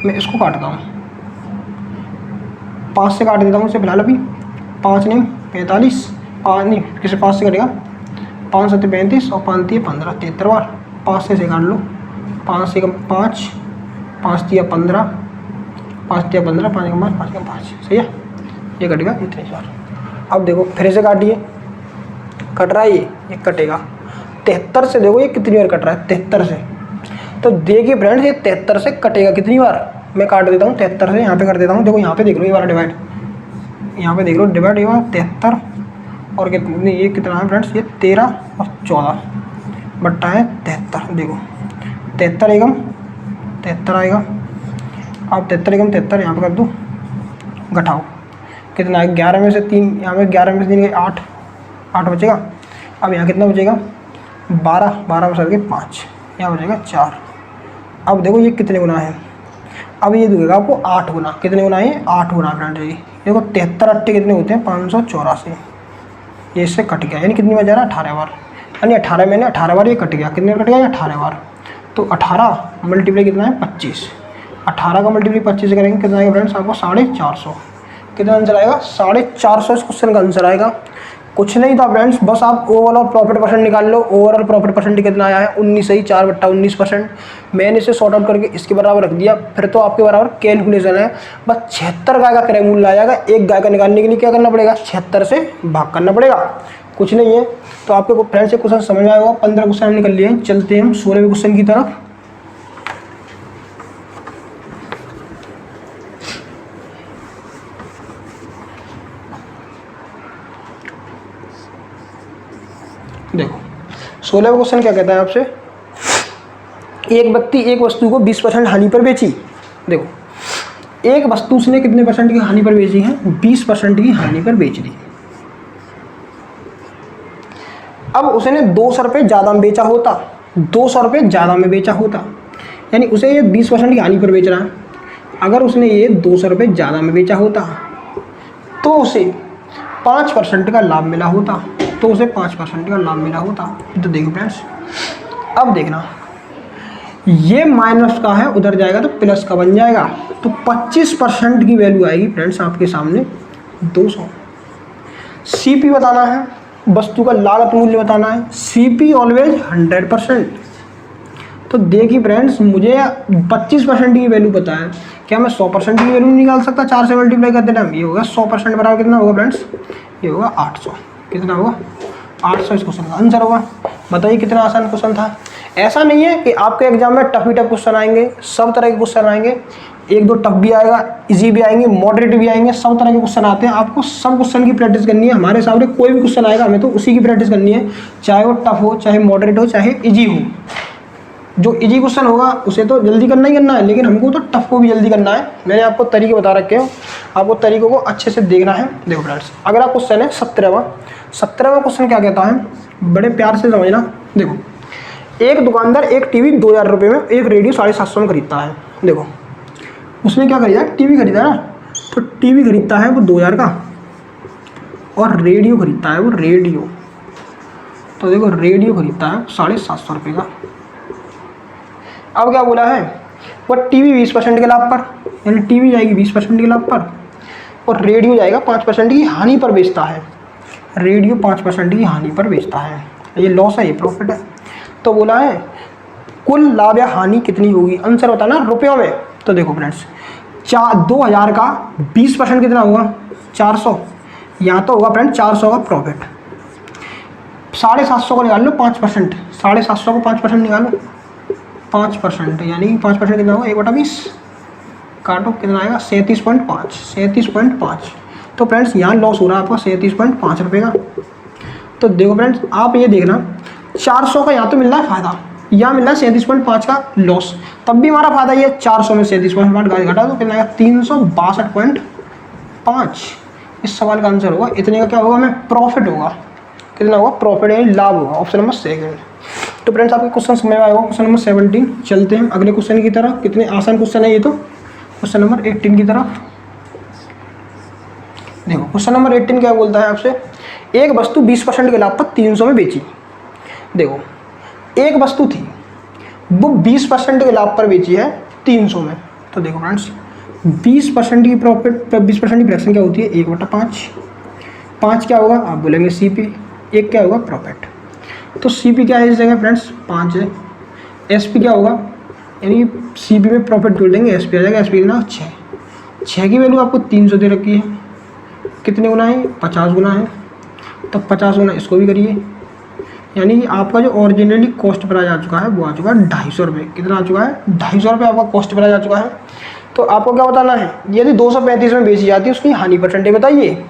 मैं इसको काटता हूँ 5 से काट देता हूँ इसे फिलहाल अभी, 5 नहीं 45, 5 नहीं किसे 5 से कटेगा 5 7 35 और 5 3 15 73 बार, 5 से काट लो, 5 से कम 5, 5 3 15, 5 3 15, 5 कम 5, 5 कम 5, सही है, ये कटेगा इतने बार। अब देखो फिर से काटिए, कट रहा है ये कटेगा 73 से। देखो ये कितनी बार कट रहा है 73 से, तो देखिए फ्रेंड्स ये 73 से कटेगा कितनी बार, मैं काट देता हूँ 73 से, यहाँ पे कर देता हूँ। देखो यहाँ पे देख लो ये वाला डिवाइड, यहाँ पे देख लो डिवाइड, ये 73 और कितनी, ये कितना है फ्रेंड्स, ये 13 और 14 बट्टा है 73। देखो 73 एकम 73 आएगा। अब 73 एकम 73 यहाँ पे कर दो, घटाओ कितना है 11 में से 3, यहाँ पे 11 में से 3 8 बचेगा। अब यहाँ कितना बचेगा 12 में सर के 5, यहाँ बचेगा 4। अब देखो ये कितने गुना है, अब ये देगा आपको 8 गुना, कितने गुना है 8 गुना फ्रेंड। ये देखो 73 8 कितने होते हैं 584, ये इससे कट गया, यानी कितनी बार जा रहा है 18 बार, यानी 18 मैंने 18 बार ये कट गया, कितने बार कट गया 18 बार। तो 18 मल्टीप्लाई कितना है 25, 18 का मल्टीप्लाई 25 से करेंगे कितना आएगा फ्रेंड्स आपको 450, कितना आंसर आएगा 450 इस क्वेश्चन का आंसर आएगा। कुछ नहीं था फ्रेंड्स, बस आप ओवरऑल प्रॉफिट परसेंट निकाल लो। ओवरऑल प्रॉफिट परसेंट कितना आया है 19 ही 4/19%। मैंने इसे सॉर्ट आउट करके इसके बराबर रख दिया, फिर तो आपके बराबर कैलकुलेशन है। बस 76 गाय का क्रय मूल्य आ जाएगा। एक गाय का निकालने के लिए क्या करना पड़ेगा 76 से भाग करना पड़ेगा, कुछ नहीं है। तो आपको फ्रेंड्स एक क्वेश्चन समझ में आएगा, 15 क्वेश्चन निकल लिए हैं। चलते हैं हम 16वें क्वेश्चन की तरफ। देखो 16वां क्वेश्चन क्या कहता है आपसे, एक व्यक्ति एक वस्तु को 20% हानि पर बेची। देखो एक वस्तु उसने कितने % की हानि पर बेची है 20% की हानि पर बेच दी। अब उसने 200 रुपये ज़्यादा में बेचा होता, 200 रुपये ज़्यादा में बेचा होता, यानी उसे ये 20% की हानि पर बेच रहा है। अगर उसने ये 200 रुपये ज़्यादा में बेचा होता तो उसे 5% का लाभ मिला होता, तो उसे 5% का लाभ मिला होता। तो देखो फ्रेंड्स अब देखना, ये माइनस का है उधर जाएगा तो प्लस का बन जाएगा। तो 25% की वैल्यू आएगी फ्रेंड्स आपके सामने 200। सीपी बताना है, वस्तु का लागत मूल्य बताना है। CP always 100%। तो देखिए फ्रेंड्स मुझे 25% की वैल्यू पता है, क्या मैं 100% की वैल्यू निकाल सकता 4 से मल्टीप्लाई कर देना। ये होगा 100% बराबर कितना होगा फ्रेंड्स, ये होगा 800। कितना होगा 800 इस क्वेश्चन का आंसर होगा। बताइए कितना आसान क्वेश्चन था। ऐसा नहीं है कि आपके एग्जाम में टफ ही टफ क्वेश्चन आएंगे, सब तरह के क्वेश्चन आएंगे, 1-2 टफ भी आएगा, इजी भी आएंगे, मॉडरेट भी आएंगे, सब तरह के क्वेश्चन आते हैं। आपको सब क्वेश्चन की प्रैक्टिस करनी है। हमारे सामने कोई भी क्वेश्चन आएगा हमें तो उसी की प्रैक्टिस करनी है, चाहे वो टफ हो, चाहे मॉडरेट हो, चाहे इजी हो। जो इजी क्वेश्चन होगा उसे तो जल्दी करना ही करना है, लेकिन हमको तो टफ को भी जल्दी करना है। मैंने आपको तरीके बता रखे हैं, आपको तरीकों को अच्छे से देखना है। देखो फ्रेंड्स, अगला क्वेश्चन है 17वां क्वेश्चन क्या कहता है, बड़े प्यार से समझना। देखो, एक दुकानदार एक टीवी 2000 रुपये में, एक रेडियो 750 में खरीदता है। देखो, उसने क्या खरीदा, टीवी खरीदा ना, तो टीवी खरीदता है वो 2000 का, और रेडियो खरीदता है वो रेडियो, तो देखो रेडियो खरीदता है 750 रुपये का। अब क्या बोला है, वह टीवी 20% के लाभ पर, यानी टीवी जाएगी 20% के लाभ पर, और रेडियो जाएगा 5% की हानि पर बेचता है। रेडियो 5% की हानि पर बेचता है, ये लॉस है, ये प्रॉफिट है। तो बोला है कुल लाभ या हानि कितनी होगी, आंसर बताना रुपयों में। तो देखो फ्रेंड्स, 2000 का 20% कितना होगा, 400, यहाँ तो होगा फ्रेंड 400 का प्रॉफिट। 750 को निकाल लो 5%, 750 को 5% निकालो, 5%, यानी 5% कितना होगा, 1/20 काटो, कितना आएगा 37.5, 37.5। तो फ्रेंड्स यहाँ लॉस हो रहा है आपका 37.5 रुपये का। तो देखो फ्रेंड्स, आप ये देखना, 400 का यहाँ तो मिल रहा है फ़ायदा, यहाँ मिल रहा है 37.5 का लॉस, तब भी हमारा फायदा ये 400 में 37.5 घटा तो कितना आएगा 362.5। इस सवाल का आंसर होगा इतने का क्या होगा, हमें प्रॉफिट होगा। कितना होगा, प्रॉफिट यानी लाभ होगा, ऑप्शन नंबर सेकंड। तो फ्रेंड्स आपके क्वेश्चन समझ में आएगा, क्वेश्चन नंबर 17। चलते हैं अगले क्वेश्चन की तरफ। कितने आसान क्वेश्चन है ये तो, क्वेश्चन नंबर 18 की तरफ। देखो क्वेश्चन नंबर 18 क्या बोलता है आपसे, एक वस्तु 20% के लाभ पर 300 में बेची। देखो एक वस्तु थी, वो 20% के लाभ पर बेची है 300 में। तो देखो फ्रेंड्स, 20% की प्रॉफिट, 20% की फ्रैक्शन क्या होती है, 1/5। 5 क्या होगा, आप बोलेंगे CP, 1 क्या होगा, प्रॉफिट। तो CP क्या है इस जगह फ्रेंड्स, 5 है। SP क्या होगा, यानी CP में प्रॉफिट जोड़ देंगे, SP आ जाएगा, SP कितना 6। 6 की वैल्यू आपको 300 दे रखी है, कितने गुना है, 50 गुना है। तो 50 गुना इसको भी करिए, यानी कि आपका जो ओरिजिनली कॉस्ट प्राइस आ चुका है वो आ चुका है 250 रुपये। कितना आ चुका है, 250 रुपये आपका कॉस्ट प्राइस आ चुका है। तो आपको क्या बताना है, यदि 235 में बेची जाती है उसकी हानि परसेंटेज बताइए।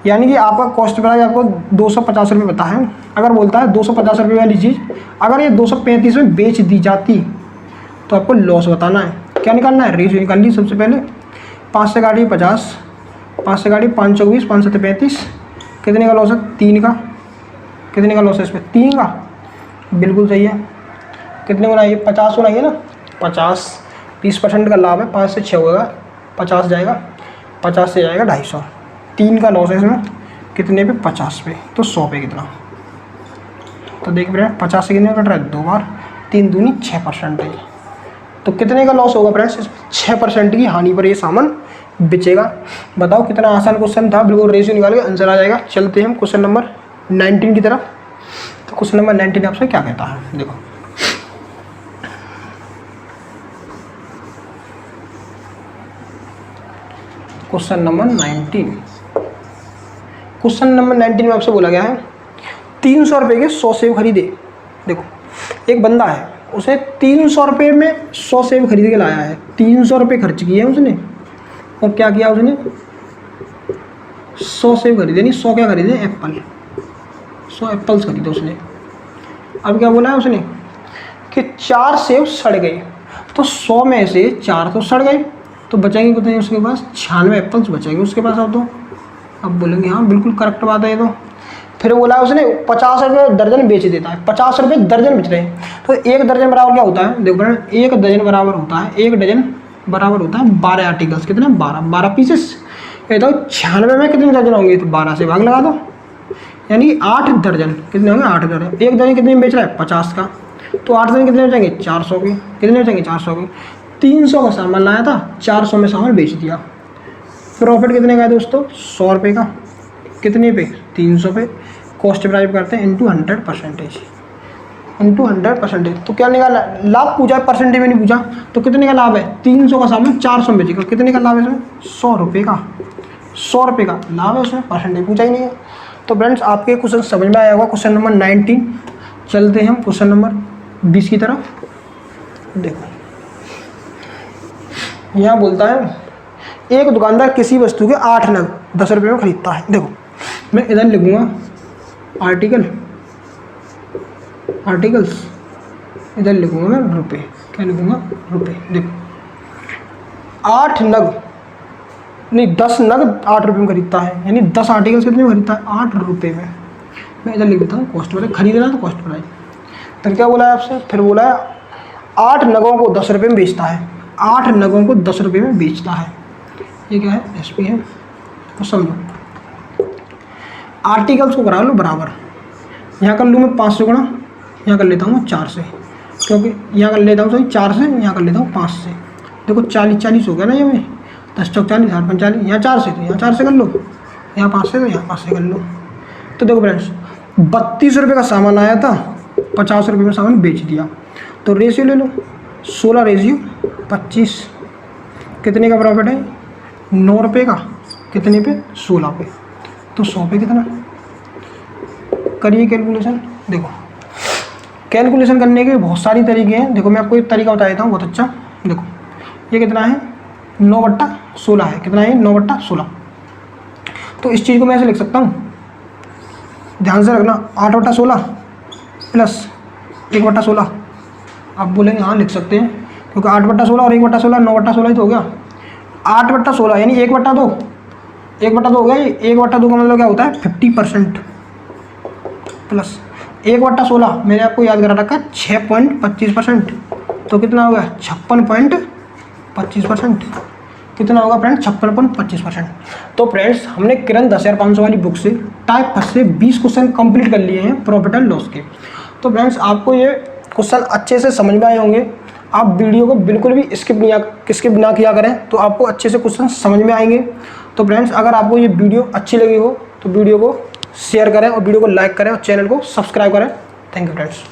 यानी कि आपका कॉस्ट प्राइस आपको 250 रुपये पता है, अगर बोलता है 250 रुपये वाली चीज़ अगर ये 235 में बेच दी जाती तो आपको लॉस बताना है। क्या निकालना है, रेशियो निकाल ली सबसे पहले। 5 से काटिए 50, 5 से काटिए 5 24, 5 7 35, कितने का लॉस है, 3 का। कितने का लॉस है इसमें, 3 का, बिल्कुल सही है। कितने गुना है, 50 गुना है ना, 50, 20% का लाभ है, 5 से 6 होगा, 50 जाएगा, 50 से जाएगा 250। 3 का लॉस है इसमें, कितने पे, 50 पे, तो 100 पे कितना। तो देख रहे हैं 50 से कितने कट रहा है, 2 बार, 3 दूनी 6% है। तो कितने का लॉस होगा फ्रेंड्स, 6% की हानि पर ये सामान बेचेगा। बताओ कितना आसान क्वेश्चन था, बिल्कुल रेशियो निकाल के आंसर आ जाएगा। चलते हैं हम क्वेश्चन नंबर 19 की तरफ। तो क्वेश्चन नंबर 19 आपसे क्या कहता है, देखो क्वेश्चन नंबर 19। क्वेश्चन नंबर 19 में आपसे बोला गया है 300 रुपये के 100 सेब खरीदे। देखो एक बंदा है, उसे 300 रुपये में 100 सेब खरीद के लाया है, 300 रुपये खर्च किए हैं उसने, और क्या किया उसने, 100 सेब खरीदे, नहीं 100 क्या खरीदे, एप्पल, 100 एप्पल्स खरीदे उसने। अब क्या बोला है उसने कि 4 सेब सड़ गए, तो 100 में से 4 तो सड़ गए, तो बचेंगे कितने उसके पास, 96 एप्पल्स बचेंगे उसके पास। अब बोलेंगे हाँ बिल्कुल करेक्ट बात है ये तो। फिर बोला उसने 50 रुपये दर्जन बेच देता है, 50 रुपये दर्जन बेच रहे हैं, तो 1 दर्जन बराबर क्या होता है, देखो 1 दर्जन बराबर होता है, 1 डजन बराबर होता है 12 आर्टिकल्स, कितने 12 पीसेस। ये तो 96 में कितने दर्जन होंगे, तो 12 से भाग लगा दो, यानी 8 दर्जन, कितने होंगे 8 दर्जन। 1 दर्जन कितने में बेच रहा है, 50 का, तो 8 दर्जन कितने बचेंगे, 400 के, कितने बचेंगे 400 के। 300 का सामान लाया था, 400 में सामान बेच दिया, प्रॉफिट कितने का है दोस्तों, 100 रुपये का, कितने पे, 300 पे। कॉस्ट प्राइस करते हैं इंटू 100%, इंटू 100%। तो क्या निकाला, लाभ पूछा है, परसेंटेज में नहीं पूछा। तो कितने का लाभ है, 300 का सामान 400 में बेचेगा, कितने का लाभ है इसमें, 100 रुपये का, 100 रुपये का लाभ है उसमें, परसेंटेज पूछा ही नहीं है। तो फ्रेंड्स आपके क्वेश्चन समझ में आया होगा, क्वेश्चन नंबर 19। चलते हैं हम क्वेश्चन नंबर 20 की तरफ। देखो यहाँ बोलता है एक दुकानदार किसी वस्तु के 8 नग 10 रुपये में खरीदता है। देखो मैं इधर लिखूँगा आर्टिकल्स, इधर लिखूंगा मैं रुपये, क्या लिखूंगा रुपये। देखो 8 नग नहीं 10 नग 8 रुपये में खरीदता है, यानी 10 आर्टिकल्स कितने में खरीदता है 8 रुपये में। मैं इधर लिख देता हूँ कॉस्ट प्राइस, खरीदना तो कॉस्ट प्राइस। फिर क्या बोला है आपसे, फिर बोला है 8 नगों को 10 रुपये में बेचता है, 8 नगों को 10 रुपये में बेचता है। ये क्या है SP है, तो समझो आर्टिकल्स को करा लो बराबर। यहाँ कर लूँ मैं 5 से गुणा, यहाँ कर लेता हूँ मैं 4 से, क्योंकि यहाँ कर लेता हूँ सही 4 से, यहाँ कर लेता हूँ 5 से। देखो 40 हो गया ना ये में, 10 चौक 40, 8 45, यहाँ 4 से, तो यहाँ 4 से कर लो, यहाँ 5 से, तो यहाँ 5 से कर लो। तो देखो फ्रेंड्स 32 रुपये का सामान आया था, 50 रुपये में सामान बेच दिया, तो रेशियो ले लो 16 रेशियो 25, कितने का प्रॉफिट है 9 रुपये का, कितने पे 16 पे, तो 100 पे कितना। करिए कैलकुलेशन। देखो कैलकुलेशन करने के बहुत सारी तरीके हैं। देखो मैं आपको एक तरीका बता देता हूँ बहुत अच्छा। देखो ये कितना है 9/16 है, कितना है 9/16। तो इस चीज़ को मैं ऐसे लिख सकता हूँ, ध्यान से रखना, 8/16 प्लस 1/16। आप बोलेंगे हाँ लिख सकते हैं, क्योंकि 8/16 और 1/16 9/16 ही तो हो गया। 8/16 यानी 1/2, 1/2 हो गया। ये 1/2 का मतलब क्या होता है 50%, प्लस 1/16 मैंने आपको याद करा रखा 6.25%, तो कितना हो गया 56.25%। कितना होगा फ्रेंड्स 56.25%। तो फ्रेंड्स हमने किरण 10,500 वाली बुक से टाइप फर्स्ट से 20 क्वेश्चन कंप्लीट कर लिए हैं प्रॉफिट एंड लॉस के। तो फ्रेंड्स आपको ये क्वेश्चन अच्छे से समझ में आए होंगे। आप वीडियो को बिल्कुल भी स्किप ना किया करें, तो आपको अच्छे से क्वेश्चन समझ में आएंगे। तो फ्रेंड्स अगर आपको ये वीडियो अच्छी लगी हो तो वीडियो को शेयर करें और वीडियो को लाइक करें और चैनल को सब्सक्राइब करें। Thank you friends.